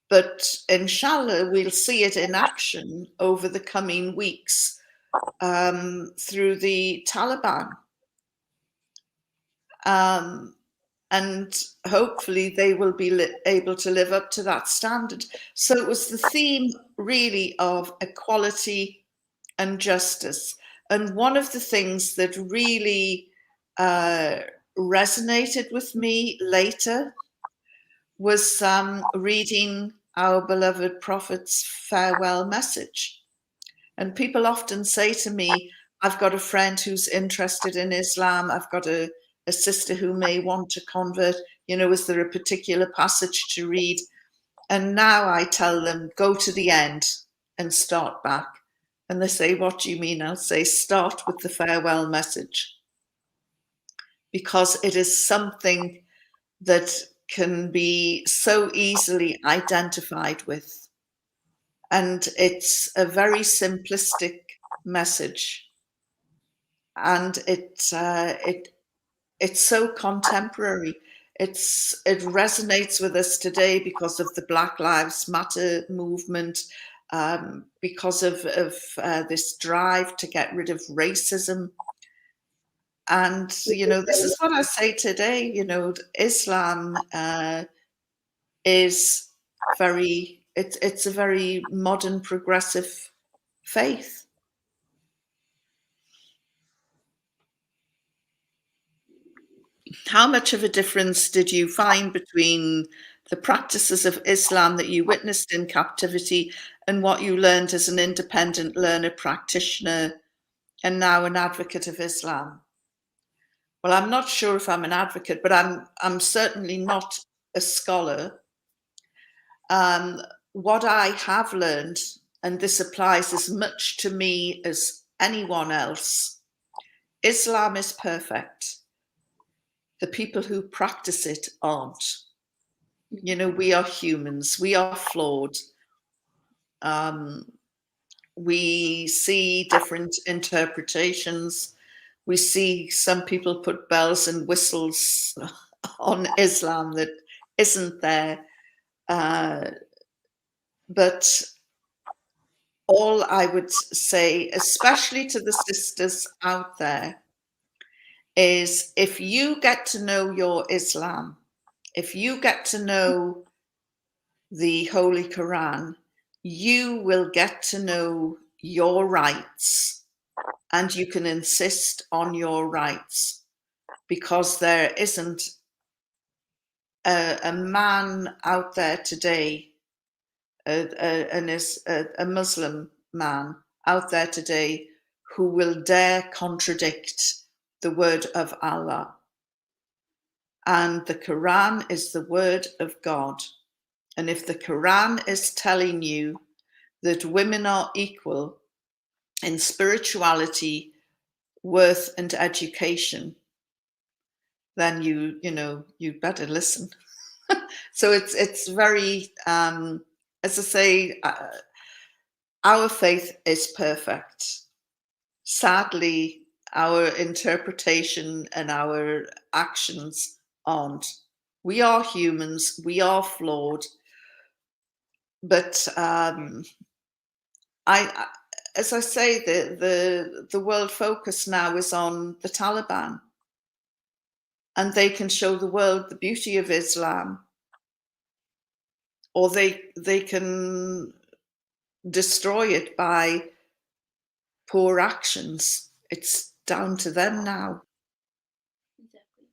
S4: But inshallah, we'll see it in action over the coming weeks through the Taliban. And hopefully they will be able to live up to that standard. So it was the theme really of equality and justice. And one of the things that really resonated with me later was reading our beloved Prophet's farewell message. And people often say to me, I've got a friend who's interested in Islam. I've got a sister who may want to convert. Is there a particular passage to read? And now I tell them, go to the end and start back. And they say, what do you mean? I'll say, start with the farewell message. Because it is something that can be so easily identified with. And it's a very simplistic message. And it's so contemporary. It resonates with us today because of the Black Lives Matter movement, because of this drive to get rid of racism. And, this is what I say today, Islam is it's a very modern, progressive faith. How much of a difference did you find between the practices of Islam that you witnessed in captivity and what you learned as an independent learner practitioner and now an advocate of Islam? Well, I'm not sure if I'm an advocate, but I'm certainly not a scholar. What I have learned, and this applies as much to me as anyone else, Islam is perfect. The people who practice it aren't. We are humans. We are flawed. We see different interpretations. We see some people put bells and whistles on Islam that isn't there. But all I would say, especially to the sisters out there, is if you get to know your Islam, if you get to know the Holy Quran, you will get to know your rights and you can insist on your rights, because there isn't a man out there today, a Muslim man out there today who will dare contradict the word of Allah. And the Quran is the word of God. And if the Quran is telling you that women are equal in spirituality, worth, and education, then you better listen. So it's very, as I say, our faith is perfect. Sadly, our interpretation and our actions aren't. We are humans, we are flawed, but as I say, the world focus now is on the Taliban, and they can show the world the beauty of Islam, or they can destroy it by poor actions. It's down to them now.
S1: Exactly.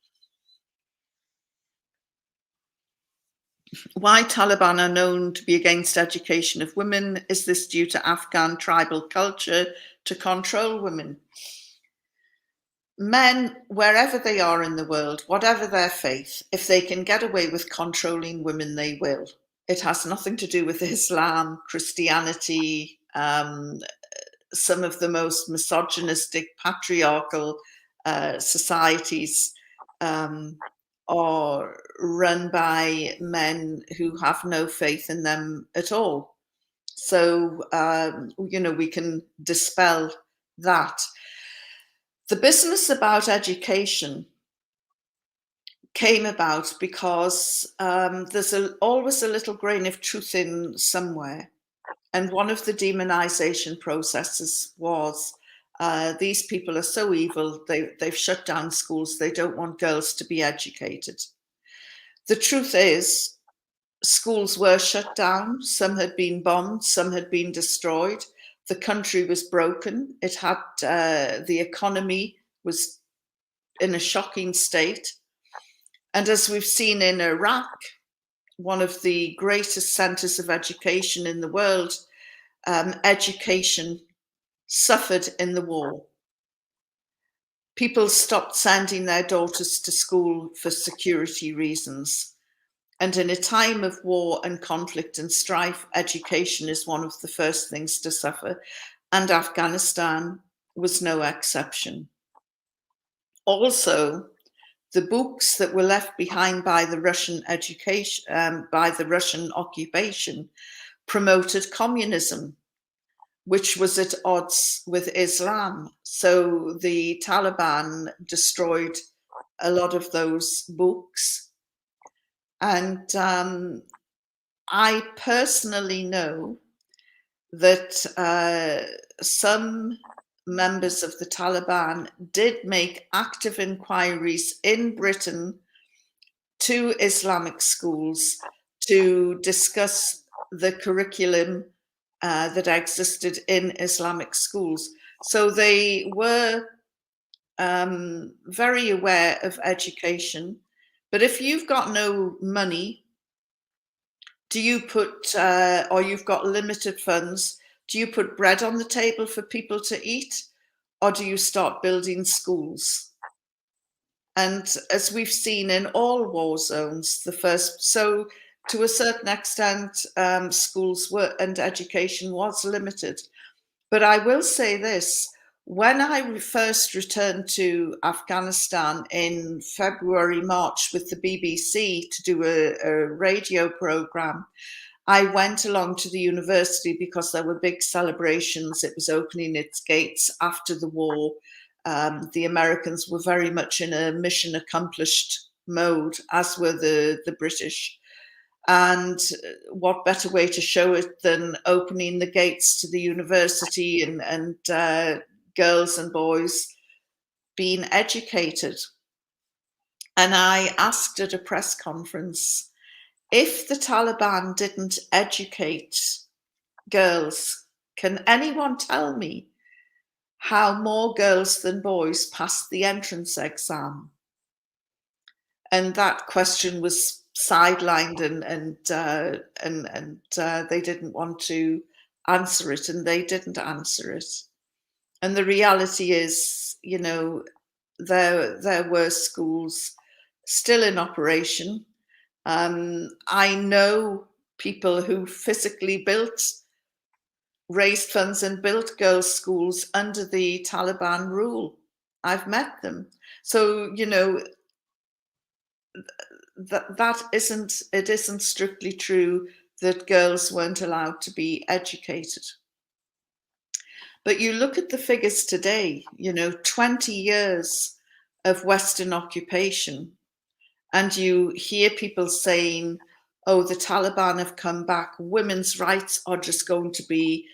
S4: Why Taliban are known to be against education of women? Is this due to Afghan tribal culture to control women? Men, wherever they are in the world, whatever their faith, if they can get away with controlling women, they will. It has nothing to do with Islam, Christianity, some of the most misogynistic, patriarchal societies are run by men who have no faith in them at all. So, we can dispel that. The business about education came about because there's always a little grain of truth in somewhere. And one of the demonization processes was these people are so evil, they've shut down schools, they don't want girls to be educated. The truth is, schools were shut down, some had been bombed, some had been destroyed. The country was broken. It had, the economy was in a shocking state. And as we've seen in Iraq, one of the greatest centers of education in the world, education suffered in the war. People stopped sending their daughters to school for security reasons. And in a time of war and conflict and strife, education is one of the first things to suffer. And Afghanistan was no exception. Also, the books that were left behind by the Russian education, by the Russian occupation, promoted communism, which was at odds with Islam. So the Taliban destroyed a lot of those books. And I personally know that some members of the Taliban did make active inquiries in Britain to Islamic schools to discuss the curriculum that existed in Islamic schools. So they were very aware of education. But if you've got no money, do you put, or you've got limited funds, do you put bread on the table for people to eat, or do you start building schools? And as we've seen in all war zones, so to a certain extent, schools were, and education was limited. But I will say this, when I first returned to Afghanistan in February, March with the BBC to do a radio program, I went along to the university because there were big celebrations. It was opening its gates after the war. The Americans were very much in a mission accomplished mode, as were the British. And what better way to show it than opening the gates to the university and girls and boys being educated. And I asked at a press conference, if the Taliban didn't educate girls, can anyone tell me how more girls than boys passed the entrance exam? And that question was sidelined, and they didn't want to answer it, and they didn't answer it. And the reality is, there were schools still in operation. I know people who physically raised funds and built girls' schools under the Taliban rule. I've met them. So, it isn't strictly true that girls weren't allowed to be educated. But you look at the figures today, 20 years of Western occupation, and you hear people saying, oh, the Taliban have come back, women's rights are just going to be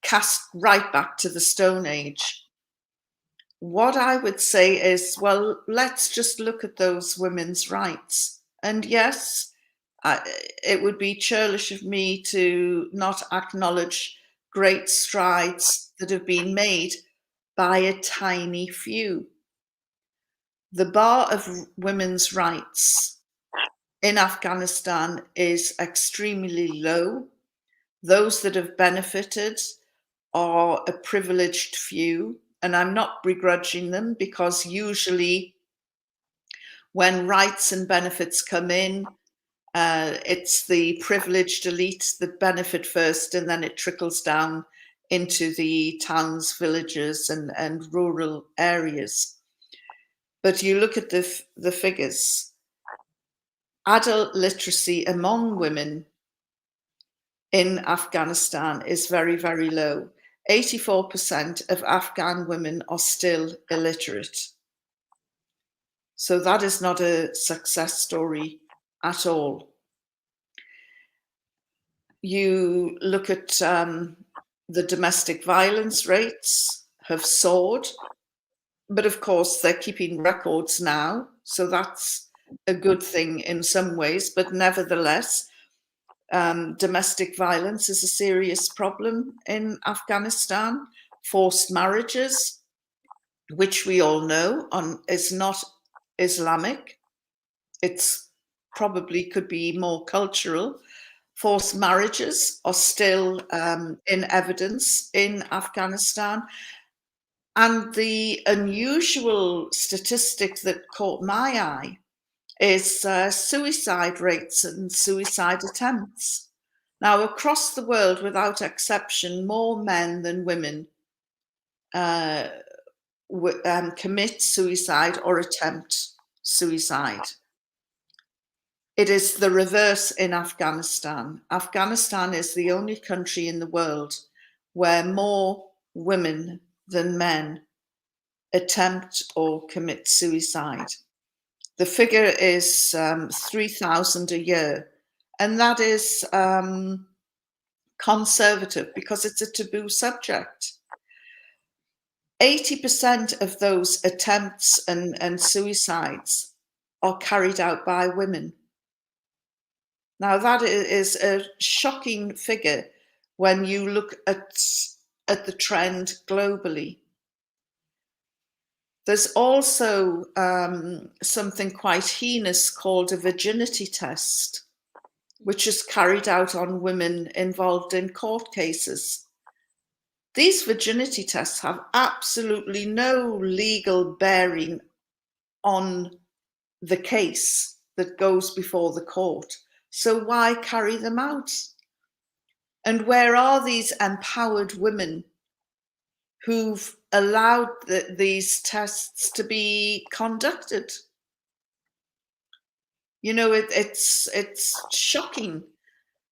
S4: cast right back to the Stone Age. What I would say is, well, let's just look at those women's rights. And yes, it would be churlish of me to not acknowledge great strides that have been made by a tiny few. The bar of women's rights in Afghanistan is extremely low. Those that have benefited are a privileged few, and I'm not begrudging them, because usually when rights and benefits come in, it's the privileged elite that benefit first, and then it trickles down into the towns, villages, and rural areas. But you look at the figures. Adult literacy among women in Afghanistan is very, very low. 84% of Afghan women are still illiterate. So that is not a success story at all. You look at the domestic violence rates have soared, but of course they're keeping records now, so that's a good thing in some ways, but nevertheless, domestic violence is a serious problem in Afghanistan. Forced marriages, which we all know is not Islamic. It's probably could be more cultural. Forced marriages are still in evidence in Afghanistan. And the unusual statistic that caught my eye is suicide rates and suicide attempts. Now, across the world, without exception, more men than women commit suicide or attempt suicide. It is the reverse in Afghanistan. Afghanistan is the only country in the world where more women than men attempt or commit suicide. The figure is 3,000 a year, and that is conservative because it's a taboo subject. 80% of those attempts and suicides are carried out by women. Now, that is a shocking figure when you look at the trend globally. There's also something quite heinous called a virginity test, which is carried out on women involved in court cases. These virginity tests have absolutely no legal bearing on the case that goes before the court. So why carry them out? And where are these empowered women who've allowed these tests to be conducted? You know, it's shocking.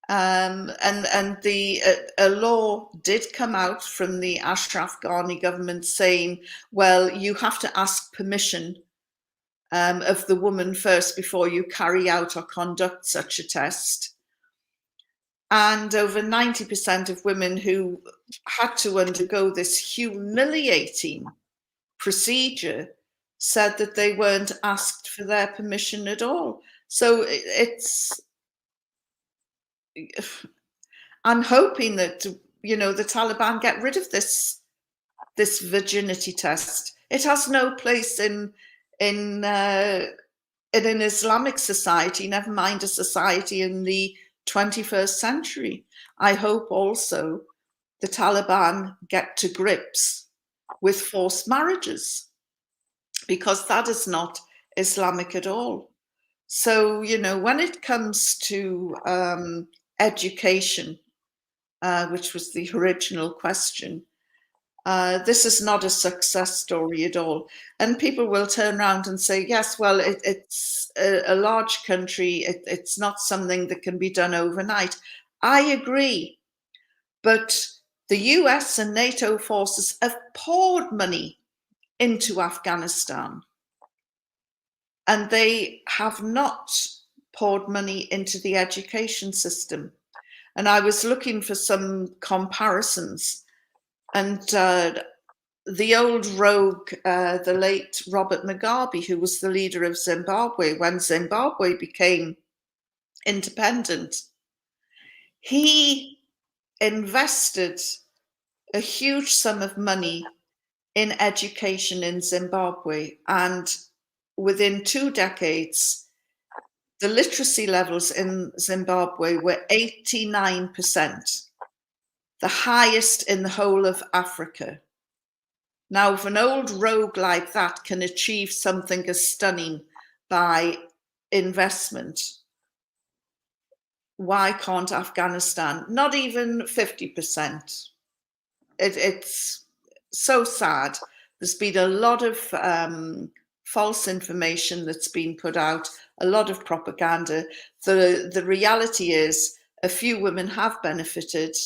S4: And a law did come out from the Ashraf Ghani government saying, well, you have to ask permission of the woman first before you carry out or conduct such a test. And over 90% of women who had to undergo this humiliating procedure said that they weren't asked for their permission at all. So I'm hoping that, the Taliban get rid of this virginity test. It has no place in an Islamic society, never mind a society in the 21st century. I hope also the Taliban get to grips with forced marriages, because that is not Islamic at all. So, when it comes to education, which was the original question, This is not a success story at all. And people will turn around and say, yes, well, it's a large country. It's not something that can be done overnight. I agree. But the US and NATO forces have poured money into Afghanistan, and they have not poured money into the education system. And I was looking for some comparisons, and the old rogue, the late Robert Mugabe, who was the leader of Zimbabwe when Zimbabwe became independent, he invested a huge sum of money in education in Zimbabwe, and within 2 decades, the literacy levels in Zimbabwe were 89%, the highest in the whole of Africa. Now, if an old rogue like that can achieve something as stunning by investment, why can't Afghanistan? Not even 50%. It's so sad. There's been a lot of false information that's been put out, a lot of propaganda. The reality is a few women have benefited,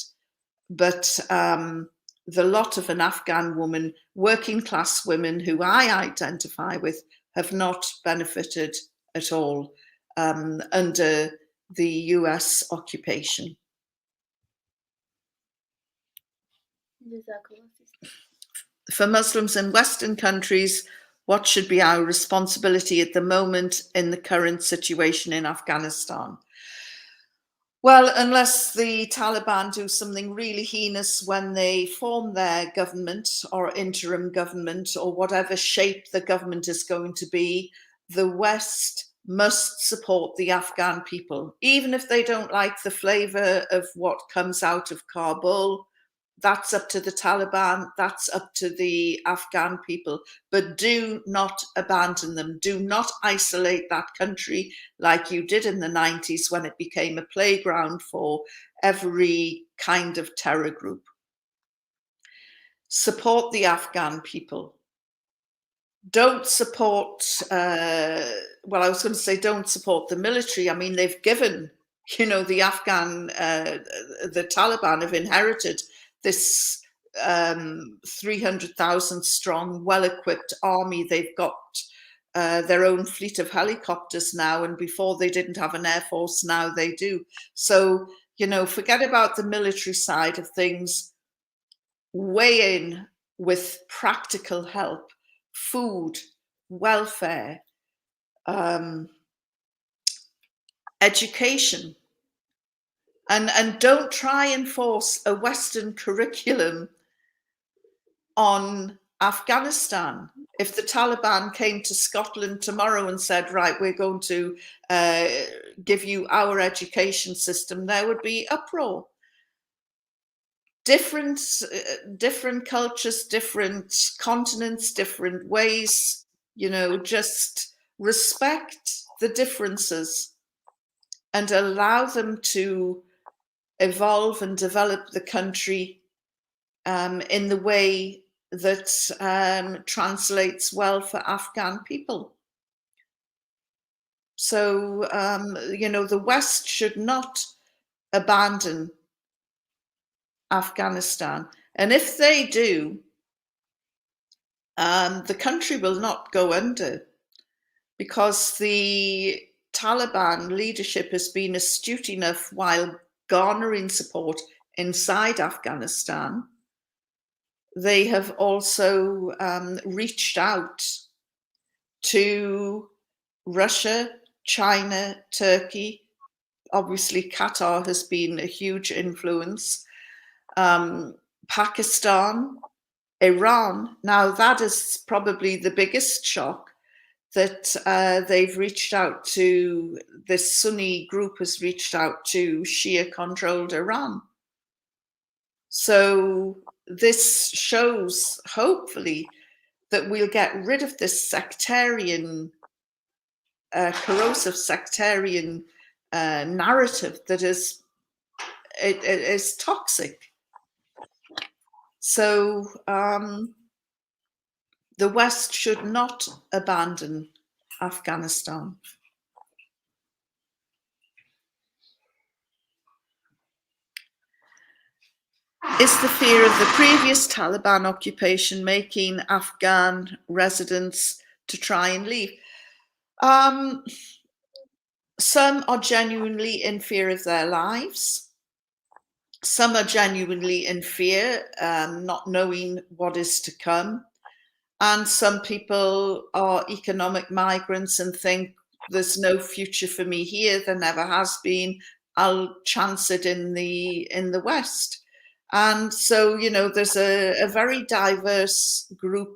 S4: but the lot of an Afghan woman, working class women who I identify with, have not benefited at all under the US occupation. For Muslims in Western countries, what should be our responsibility at the moment in the current situation in Afghanistan? Well, unless the Taliban do something really heinous when they form their government or interim government or whatever shape the government is going to be, the West must support the Afghan people. Even if they don't like the flavor of what comes out of Kabul, that's up to the Taliban, that's up to the Afghan people. But do not abandon them. Do not isolate that country like you did in the 90s when it became a playground for every kind of terror group. Support the Afghan people. Don't support, well, I was going to say don't support the military. I mean, they've given, you know, the Afghan, the Taliban have inherited this 300,000 strong, well-equipped army. They've got their own fleet of helicopters now, and before they didn't have an air force, now they do. So, you know, forget about the military side of things. Weigh in with practical help, food, welfare, education. And don't try and force a Western curriculum on Afghanistan. If the Taliban came to Scotland tomorrow and said, right, we're going to give you our education system, there would be uproar. Different cultures, different continents, different ways, you know, just respect the differences and allow them to evolve and develop the country in the way that translates well for Afghan people. So, you know, the West should not abandon Afghanistan. And if they do, the country will not go under, because the Taliban leadership has been astute enough, while garnering support inside Afghanistan, they have also reached out to Russia, China, Turkey. Obviously, Qatar has been a huge influence. Pakistan, Iran. Now, that is probably the biggest shock, that they've reached out to, this Sunni group has reached out to Shia-controlled Iran. So this shows, hopefully, that we'll get rid of this sectarian, corrosive sectarian narrative that is toxic. So the West should not abandon Afghanistan. Is the fear of the previous Taliban occupation making Afghan residents to try and leave? Some are genuinely in fear of their lives. Some are genuinely in fear, not knowing what is to come. And some people are economic migrants and think there's no future for me here. There never has been. I'll chance it in the West. And so, you know, there's a very diverse group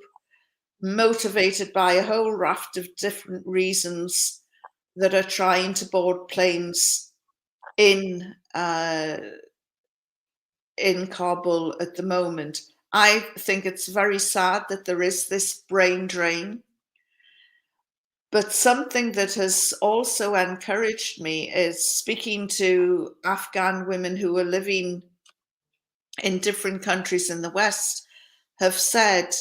S4: motivated by a whole raft of different reasons that are trying to board planes in Kabul at the moment. I think it's very sad that there is this brain drain. But something that has also encouraged me is speaking to Afghan women who are living in different countries in the West, have said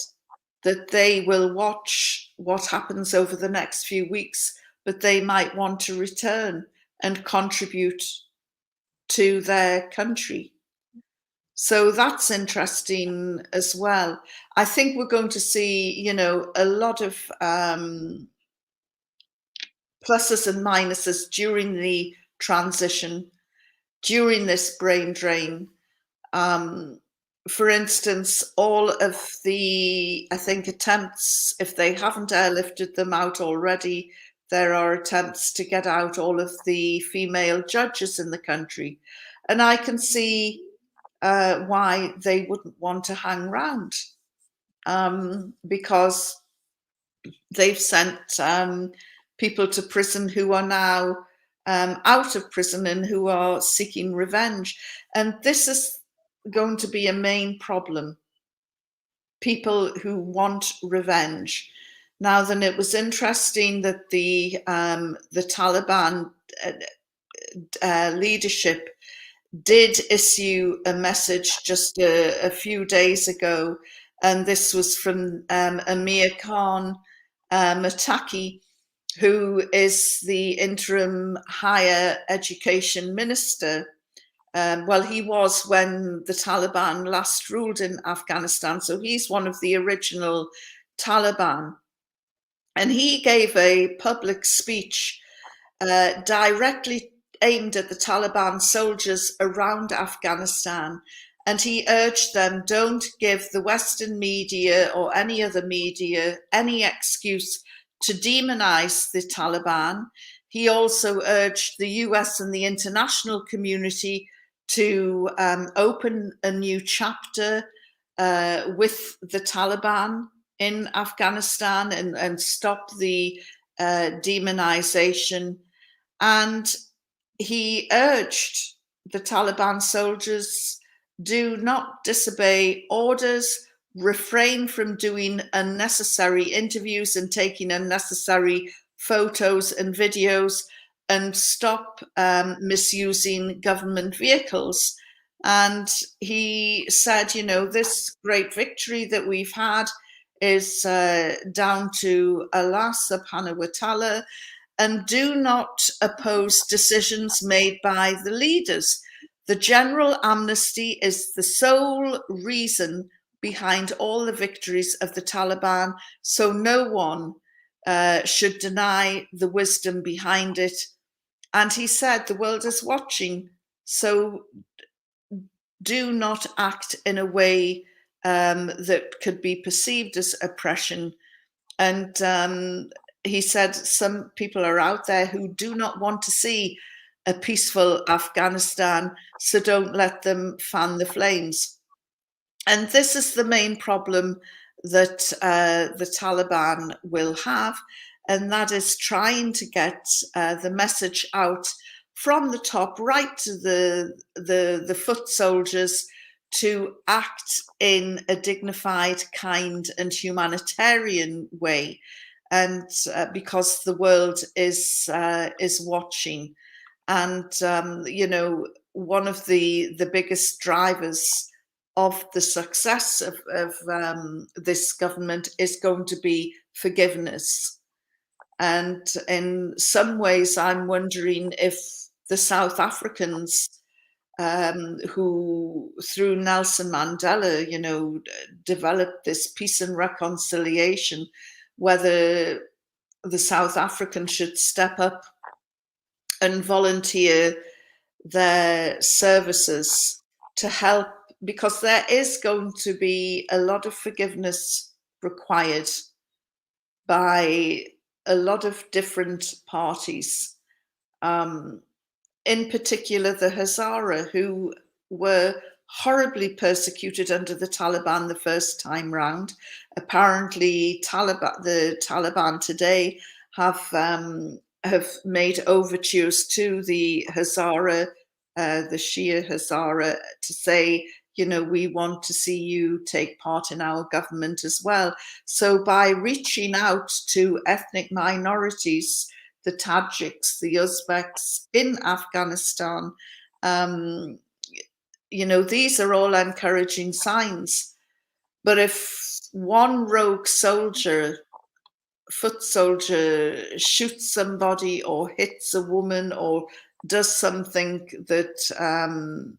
S4: that they will watch what happens over the next few weeks, but they might want to return and contribute to their country. So that's interesting as well. I think we're going to see, you know, a lot of pluses and minuses during the transition, during this brain drain. For instance, all of the, I think, attempts, if they haven't airlifted them out already, there are attempts to get out all of the female judges in the country. And I can see why they wouldn't want to hang around, because they've sent people to prison who are now out of prison and who are seeking revenge. And this is going to be a main problem. People who want revenge. Now, then, it was interesting that the Taliban leadership did issue a message just a few days ago, and this was from Amir Khan Mataki, who is the interim higher education minister. Well, he was when the Taliban last ruled in Afghanistan, so he's one of the original Taliban. And he gave a public speech directly aimed at the Taliban soldiers around Afghanistan. And he urged them, don't give the Western media or any other media any excuse to demonize the Taliban. He also urged the US and the international community to open a new chapter with the Taliban in Afghanistan and stop the demonization. And he urged the Taliban soldiers, do not disobey orders, refrain from doing unnecessary interviews and taking unnecessary photos and videos, and stop misusing government vehicles. And he said, you know, this great victory that we've had is down to Allah subhanahu wa ta'ala, and do not oppose decisions made by the leaders. The general amnesty is the sole reason behind all the victories of the Taliban, so no one should deny the wisdom behind it. And he said, the world is watching, so do not act in a way that could be perceived as oppression. And he said, some people are out there who do not want to see a peaceful Afghanistan, so don't let them fan the flames. And this is the main problem that the Taliban will have, and that is trying to get the message out from the top right to the foot soldiers to act in a dignified, kind and humanitarian way. And because the world is watching. And, you know, one of the biggest drivers of the success of this government is going to be forgiveness. And in some ways, I'm wondering if the South Africans, who through Nelson Mandela, developed this peace and reconciliation, whether the South Africans should step up and volunteer their services to help, because there is going to be a lot of forgiveness required by a lot of different parties. In particular, the Hazara, who were horribly persecuted under the Taliban the first time round. Apparently, the Taliban today have made overtures to the Hazara, the Shia Hazara, to say, we want to see you take part in our government as well. So by reaching out to ethnic minorities, the Tajiks, the Uzbeks in Afghanistan, these are all encouraging signs. But if one rogue soldier, foot soldier, shoots somebody or hits a woman or does something that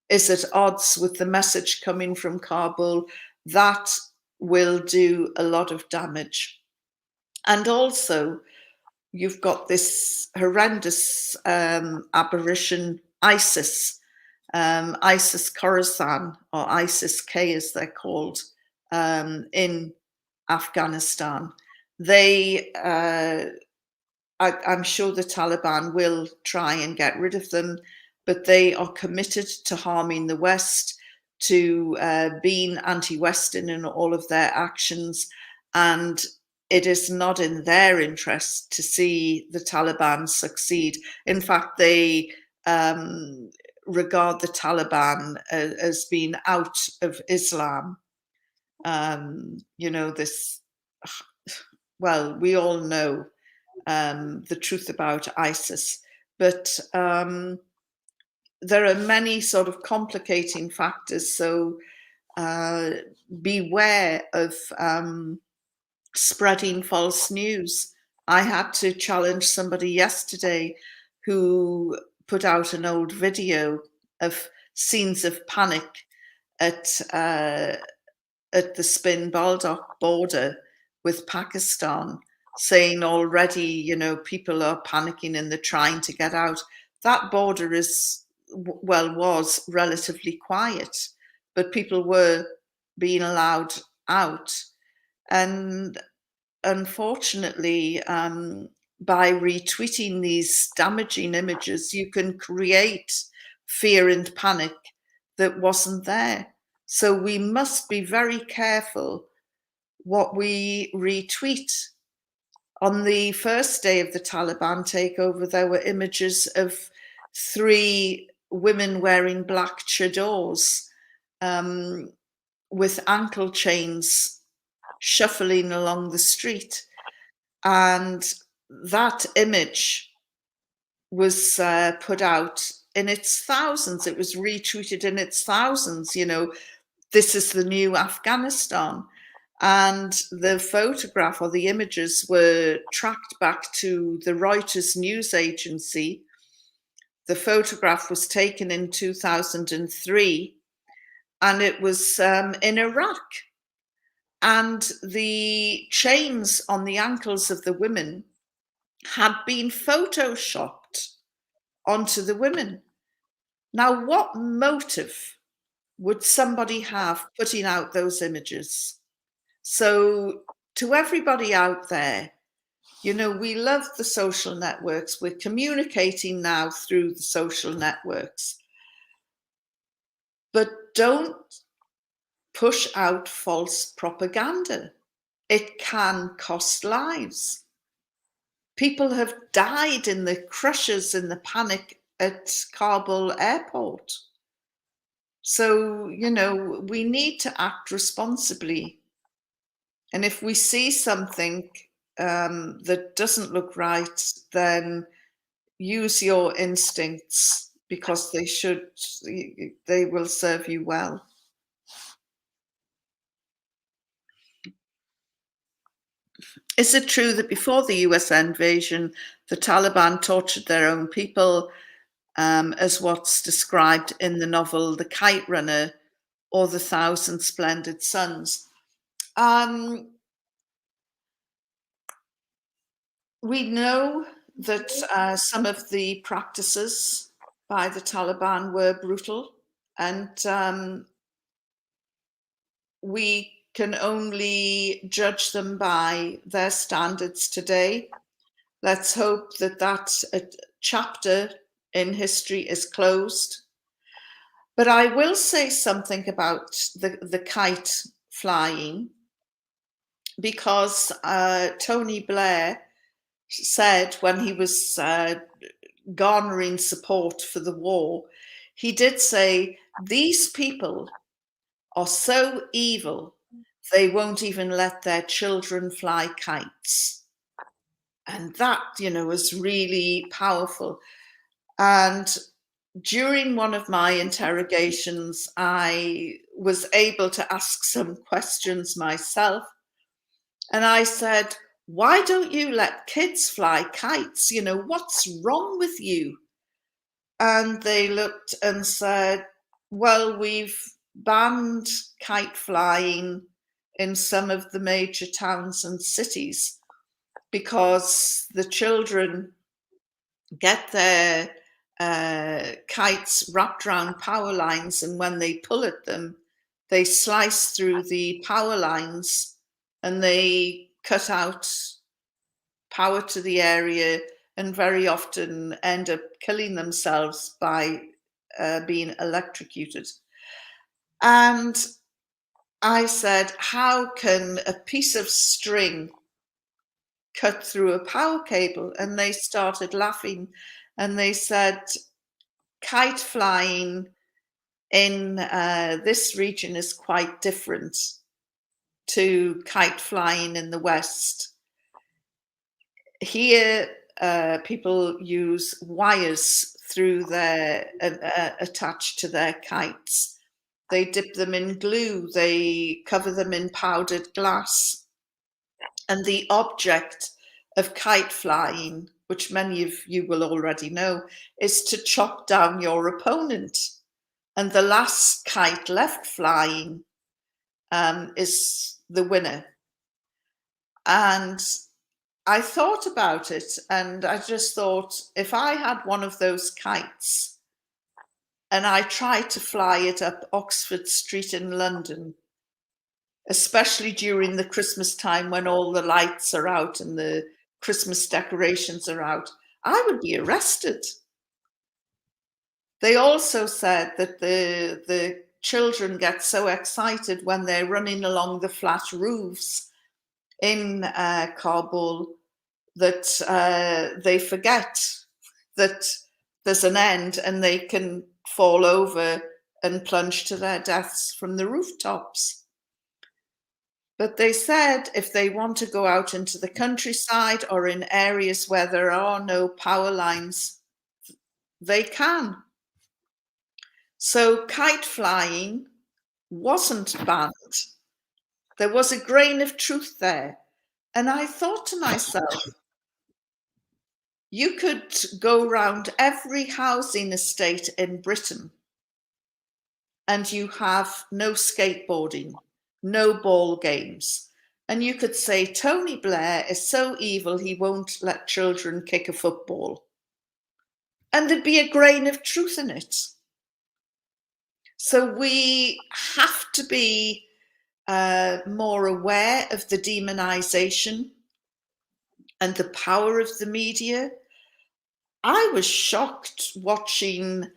S4: is at odds with the message coming from Kabul, that will do a lot of damage. And also, you've got this horrendous aberration, ISIS, ISIS Khorasan, or ISIS-K as they're called, in Afghanistan. They, I'm sure the Taliban will try and get rid of them, but they are committed to harming the West, to being anti-Western in all of their actions, and it is not in their interest to see the Taliban succeed. In fact, they regard the Taliban as being out of Islam. Well, we all know the truth about ISIS, but there are many sort of complicating factors. So beware of spreading false news. I had to challenge somebody yesterday who put out an old video of scenes of panic at the Spin Baldock border with Pakistan, saying already, people are panicking and they're trying to get out. That border was relatively quiet, but people were being allowed out. And unfortunately, by retweeting these damaging images, you can create fear and panic that wasn't there. So we must be very careful what we retweet. On the first day of the Taliban takeover, there were images of 3 women wearing black chadors with ankle chains shuffling along the street. And that image was put out in its thousands. It was retweeted in its thousands. This is the new Afghanistan. And the photograph or the images were tracked back to the Reuters news agency. The photograph was taken in 2003, and it was in Iraq. And the chains on the ankles of the women had been photoshopped onto the women. Now, what motive would somebody have putting out those images? So to everybody out there, we love the social networks. We're communicating now through the social networks. But don't push out false propaganda. It can cost lives. People have died in the crushes and the panic at Kabul airport. So, we need to act responsibly. And if we see something that doesn't look right, then use your instincts, because they will serve you well. Is it true that before the US invasion, the Taliban tortured their own people, as what's described in the novel The Kite Runner or The Thousand Splendid Suns? We know that some of the practices by the Taliban were brutal, and we can only judge them by their standards today. Let's hope that that chapter in history is closed. But I will say something about the kite flying, because Tony Blair said when he was garnering support for the war, he did say, these people are so evil, they won't even let their children fly kites. And that, was really powerful. And during one of my interrogations, I was able to ask some questions myself. And I said, why don't you let kids fly kites? What's wrong with you? And they looked and said, well, we've banned kite flying in some of the major towns and cities because the children get their kites wrapped around power lines, and when they pull at them, they slice through the power lines and they cut out power to the area, and very often end up killing themselves by being electrocuted. And I said, how can a piece of string cut through a power cable? And they started laughing, and they said, kite flying in this region is quite different to kite flying in the West. Here, people use wires through their attached to their kites. They dip them in glue. They cover them in powdered glass. And the object of kite flying, which many of you will already know, is to chop down your opponent. And the last kite left flying is the winner. And I thought about it, and I just thought, if I had one of those kites and I tried to fly it up Oxford Street in London, especially during the Christmas time when all the lights are out and the Christmas decorations are out, I would be arrested. They also said that the children get so excited when they're running along the flat roofs in Kabul that they forget that there's an end and they can fall over and plunge to their deaths from the rooftops. But they said if they want to go out into the countryside or in areas where there are no power lines, they can. So kite flying wasn't banned. There was a grain of truth there. And I thought to myself, you could go round every housing estate in Britain and you have no skateboarding, no ball games. And you could say, Tony Blair is so evil, he won't let children kick a football. And there'd be a grain of truth in it. So we have to be more aware of the demonization and the power of the media. I was shocked watching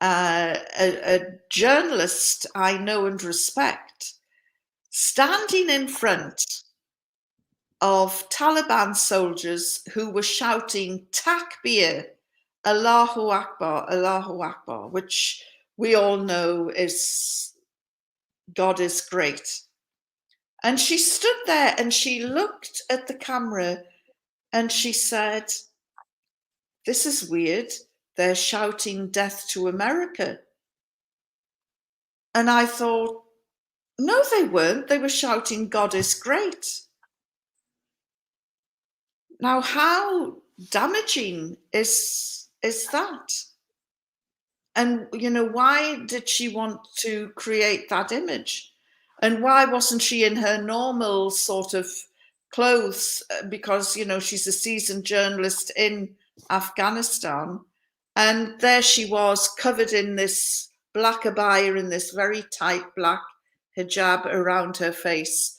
S4: a journalist I know and respect standing in front of Taliban soldiers who were shouting Takbir, Allahu Akbar, which we all know is God is great. And she stood there and she looked at the camera and she said, this is weird. They're shouting death to America. And I thought, no, they weren't. They were shouting God is great. Now, how damaging is that? And, you know, why did she want to create that image? And why wasn't she in her normal sort of clothes? Because, you know, she's a seasoned journalist in Afghanistan. And there she was, covered in this black abaya, in this very tight black hijab around her face,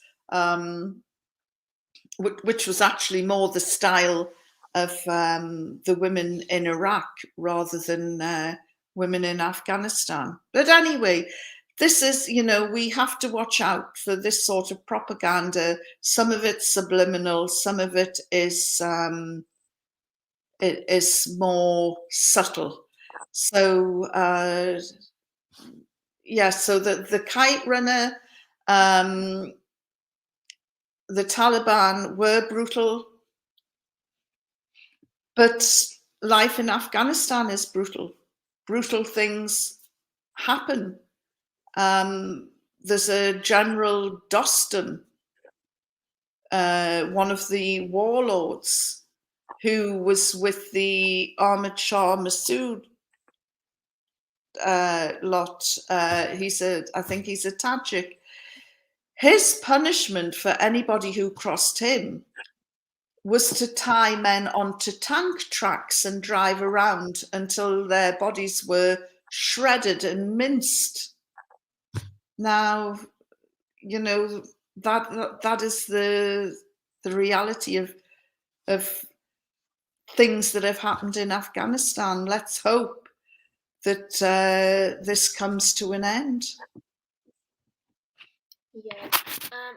S4: which was actually more the style of the women in Iraq rather than women in Afghanistan. But anyway, this is, you know, we have to watch out for this sort of propaganda. Some of it's subliminal, some of it is more subtle. So yeah, so the kite runner, the Taliban were brutal, but life in Afghanistan is brutal. Brutal things happen. There's a General Dostum, one of the warlords, who was with the Ahmad Shah Massoud lot. I think he's a Tajik. His punishment for anybody who crossed him was to tie men onto tank tracks and drive around until their bodies were shredded and minced. Now, you know, that is the reality of things that have happened in Afghanistan. Let's hope that this comes to an end.
S1: Yeah.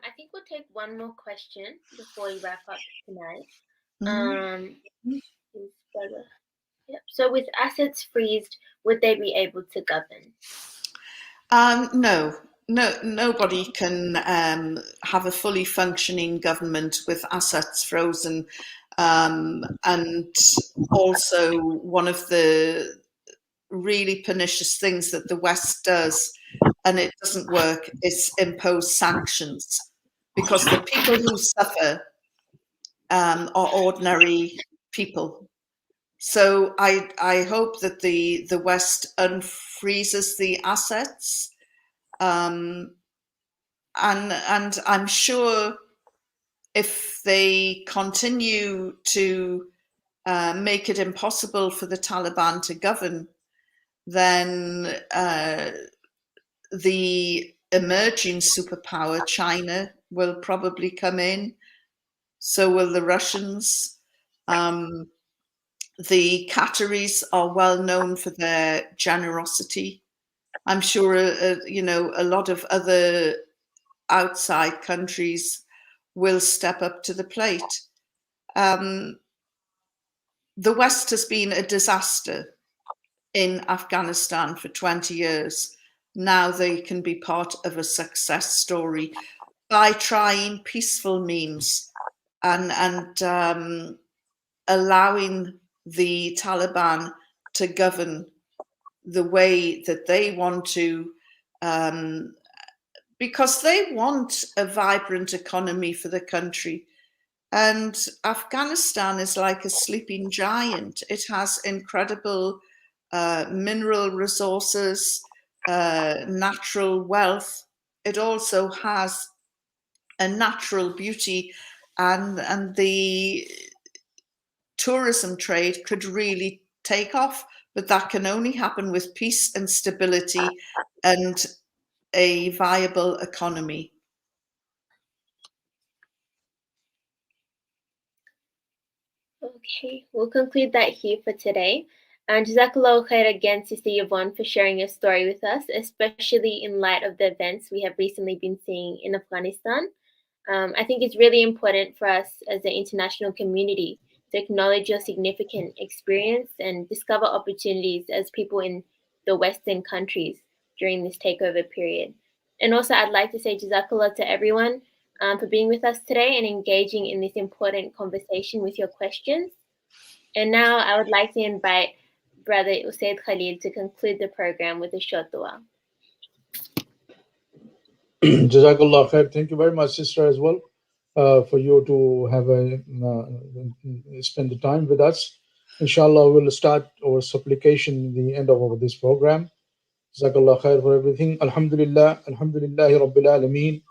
S1: I think we'll take one more question before we wrap up tonight. Yep. So with assets freezed, would they be able to govern?
S4: No, nobody can have a fully functioning government with assets frozen. And also, one of the really pernicious things that the West does, and it doesn't work, is impose sanctions, because the people who suffer are ordinary people. So I hope that the West unfreezes the assets, and I'm sure if they continue to make it impossible for the Taliban to govern, then the emerging superpower, China, will probably come in. So will the Russians. The Qataris are well known for their generosity. I'm sure, you know, a lot of other outside countries will step up to the plate. The West has been a disaster in Afghanistan for 20 years. Now they can be part of a success story by trying peaceful means and allowing the Taliban to govern the way that they want to, because they want a vibrant economy for the country. And Afghanistan is like a sleeping giant. It has incredible mineral resources, natural wealth. It also has a natural beauty, and the tourism trade could really take off, but that can only happen with peace and stability and a viable economy.
S1: Okay, we'll conclude that here for today. And Jazakallah khair again, Sister Yvonne, for sharing your story with us, especially in light of the events we have recently been seeing in Afghanistan. I think it's really important for us as an international community to acknowledge your significant experience and discover opportunities as people in the Western countries during this takeover period. And also, I'd like to say Jazakallah to everyone for being with us today and engaging in this important conversation with your questions. And now I would like to invite Brother Usaid Khalil to conclude the program with a short dua.
S5: Jazakallah khair. Thank you very much, sister, as well. for you to have spend the time with us. Inshallah, we'll start our supplication in the end of this program. Jazakallah khair for everything. Alhamdulillah, alhamdulillahi rabbil alameen.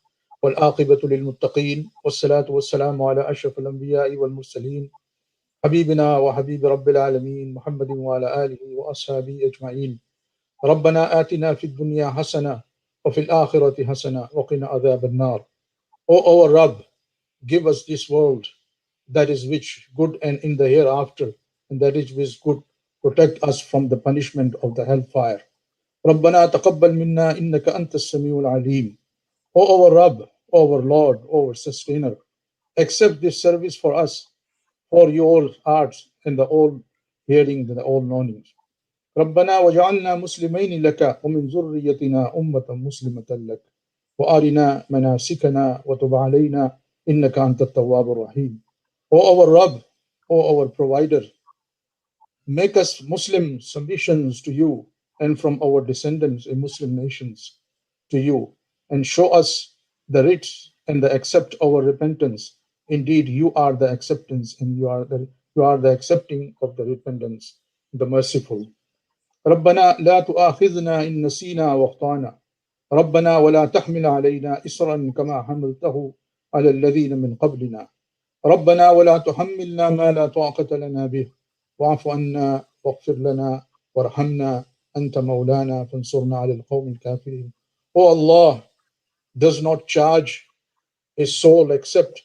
S5: والعاقبة للمتقين والصلاة والسلام على أشرف الأنبياء والمرسلين حبيبنا وحبيب رب العالمين محمد وعلى آله وأصحابه أجمعين ربنا آتنا في الدنيا حسنة وفي الآخرة حسنة وقنا عذاب النار. O our Rabb, give us this world that is which good, and in the hereafter, and that is which good, protect us from the punishment of the hellfire. ربنا تقبل منا إنك أنت السميع العليم. O our Rabb, O our Lord, O our Sustainer, accept this service for us, for your arts and the all hearing and the all knowing. ربنا وجعلنا مسلمين لك ومن ذريتنا أمة مسلمة لك وأرنا مناسكنا وتب علينا إنك أنت التواب الرحيم. O our Rabb, O our Provider, make us Muslim submissions to you and from our descendants in Muslim nations to you, and show us the rights and the accept our repentance. Indeed, you are the acceptance, and you are the accepting of the repentance, the merciful. ربنا لا تؤاخذنا إن نسينا واخطأنا ربنا ولا تحمل علينا إصرا كما حملته على الذين من قبلنا ربنا ولا تحملنا ما لا طاقة لنا به واعف عنا واغفر لنا وارحمنا أنت مولانا فانصرنا على القوم الكافرين. O Allah does not charge his soul except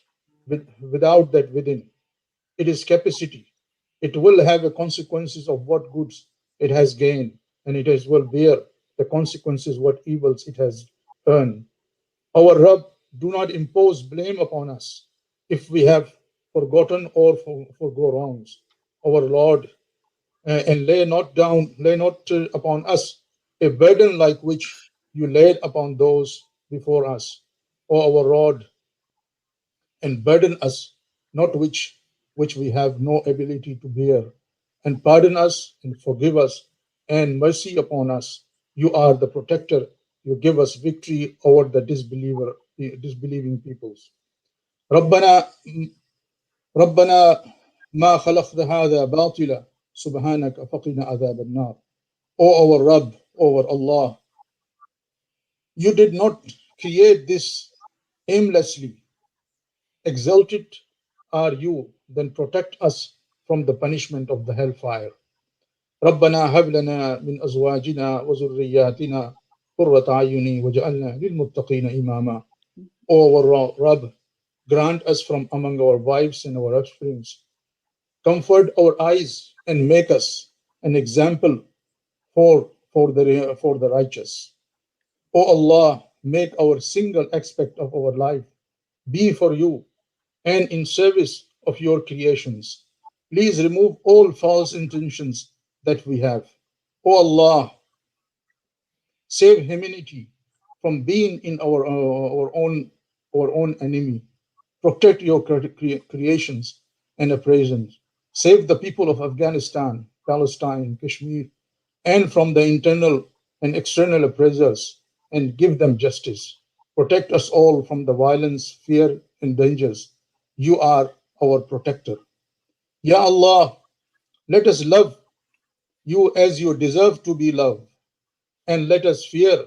S5: without that within. It is capacity. It will have the consequences of what goods it has gained, and it will bear the consequences what evils it has earned. Our Rabb, do not impose blame upon us if we have forgotten or forgo wrongs. Our Lord, and lay not upon us a burden like which you laid upon those before us. O our Lord, and burden us not which we have no ability to bear, and pardon us and forgive us and mercy upon us. You are the protector. You give us victory over the disbelieving peoples. ربنا ربنا ما خلقت هذا باطلا سبحانك فقنا عذاب النار. O our Rabb, O our Allah, you did not create this aimlessly. Exalted are you, then protect us from the punishment of the hellfire. ربنا هب لنا من أزواجنا وذرياتنا قرة أعين وجعلنا للمتقين إماما. O our Rabb, grant us from among our wives and our offsprings. Comfort our eyes and make us an example for the righteous. O Allah, make our single aspect of our life be for you and in service of your creations. Please remove all false intentions that we have. O Allah, save humanity from being in our own enemy. Protect your creations and appraisals. Save the people of Afghanistan, Palestine, Kashmir, and from the internal and external oppressors, and give them justice. Protect us all from the violence, fear, and dangers. You are our protector. Ya Allah, let us love you as you deserve to be loved, and let us fear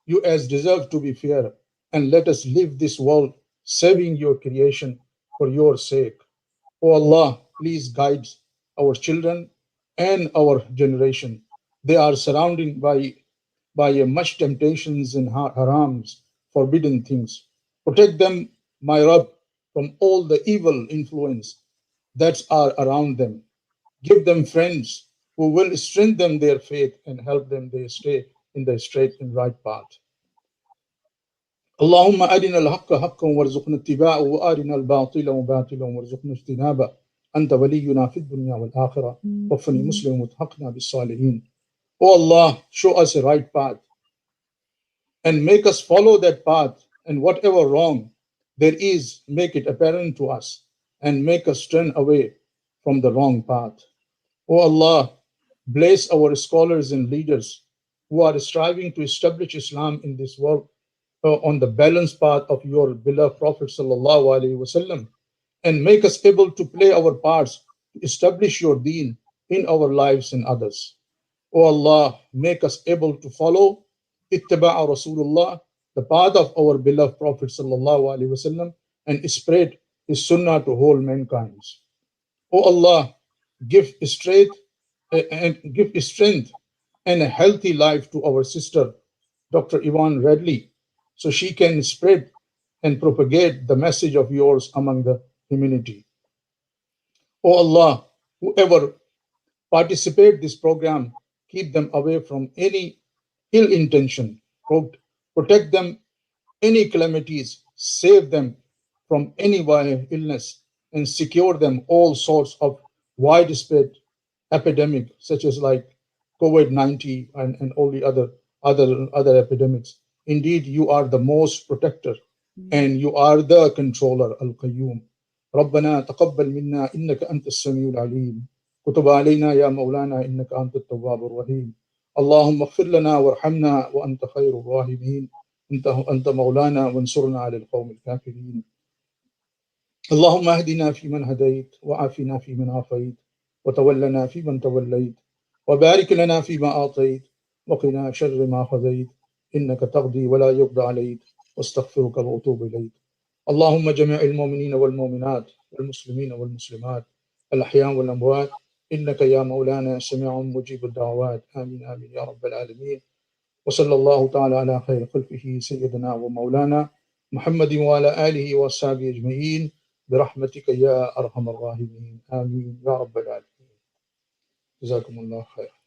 S5: you as deserve to be feared, and let us live this world serving your creation for your sake. O Allah, please guide our children and our generation. They are surrounded by much temptations and harams, forbidden things. Protect them, my Rabb, from all the evil influence that are around them. Give them friends who will strengthen their faith and help them they stay in the straight and right path. اللهم أرنا الحق حقا وارزقنا اتباعه وأرنا الباطل باطلا وارزقنا اجتنابه أنت ولينا في الدنيا والآخرة وفني مسلم وتحقنا بالصالحين. O Allah, show us a right path and make us follow that path, and whatever wrong there is, make it apparent to us and make us turn away from the wrong path. O Allah, bless our scholars and leaders who are striving to establish Islam in this world on the balanced path of your beloved Prophet sallallahu alaihi wasallam, and make us able to play our parts to establish your deen in our lives and others. O Allah, make us able to follow ittiba'a Rasulullah, the path of our beloved Prophet sallallahu alaihi wasallam, and spread his sunnah to whole mankind. O Allah, give strength and a healthy life to our sister, Dr. Yvonne Ridley, so she can spread and propagate the message of yours among the humanity. O Allah, whoever participate this program, keep them away from any ill intention, protect them any calamities, save them from any illness, and secure them all sorts of widespread epidemic, such as like COVID-19 and all the other epidemics. Indeed, you are the most protector, and you are the controller, Al-Qayyum. ربنا تقبل منا إنك أنت السميع العليم كتب علينا يا مولانا إنك أنت التواب الرحيم اللهم اغفر لنا وارحمنا وأنت خير الراحمين أنت مولانا وانصرنا على القوم الكافرين اللهم اهدنا فيمن هديت وعافنا فيمن عافيت وتولنا فيمن توليت وبارك لنا فيما أعطيت وقنا شر ما قضيت إنك تقضي ولا يقضى عليك واستغفرك وأتوب إليك اللهم جميع المؤمنين والمؤمنات والمسلمين والمسلمات الأحياء والأموات إنك يا مولانا سميع مجيب الدعوات آمين آمين يا رب العالمين وصلى الله تعالى على خير خلقه سيدنا ومولانا محمد وعلى آله وصحبه أجمعين برحمتك يا أرحم الراحمين آمين يا رب العالمين جزاكم الله خير.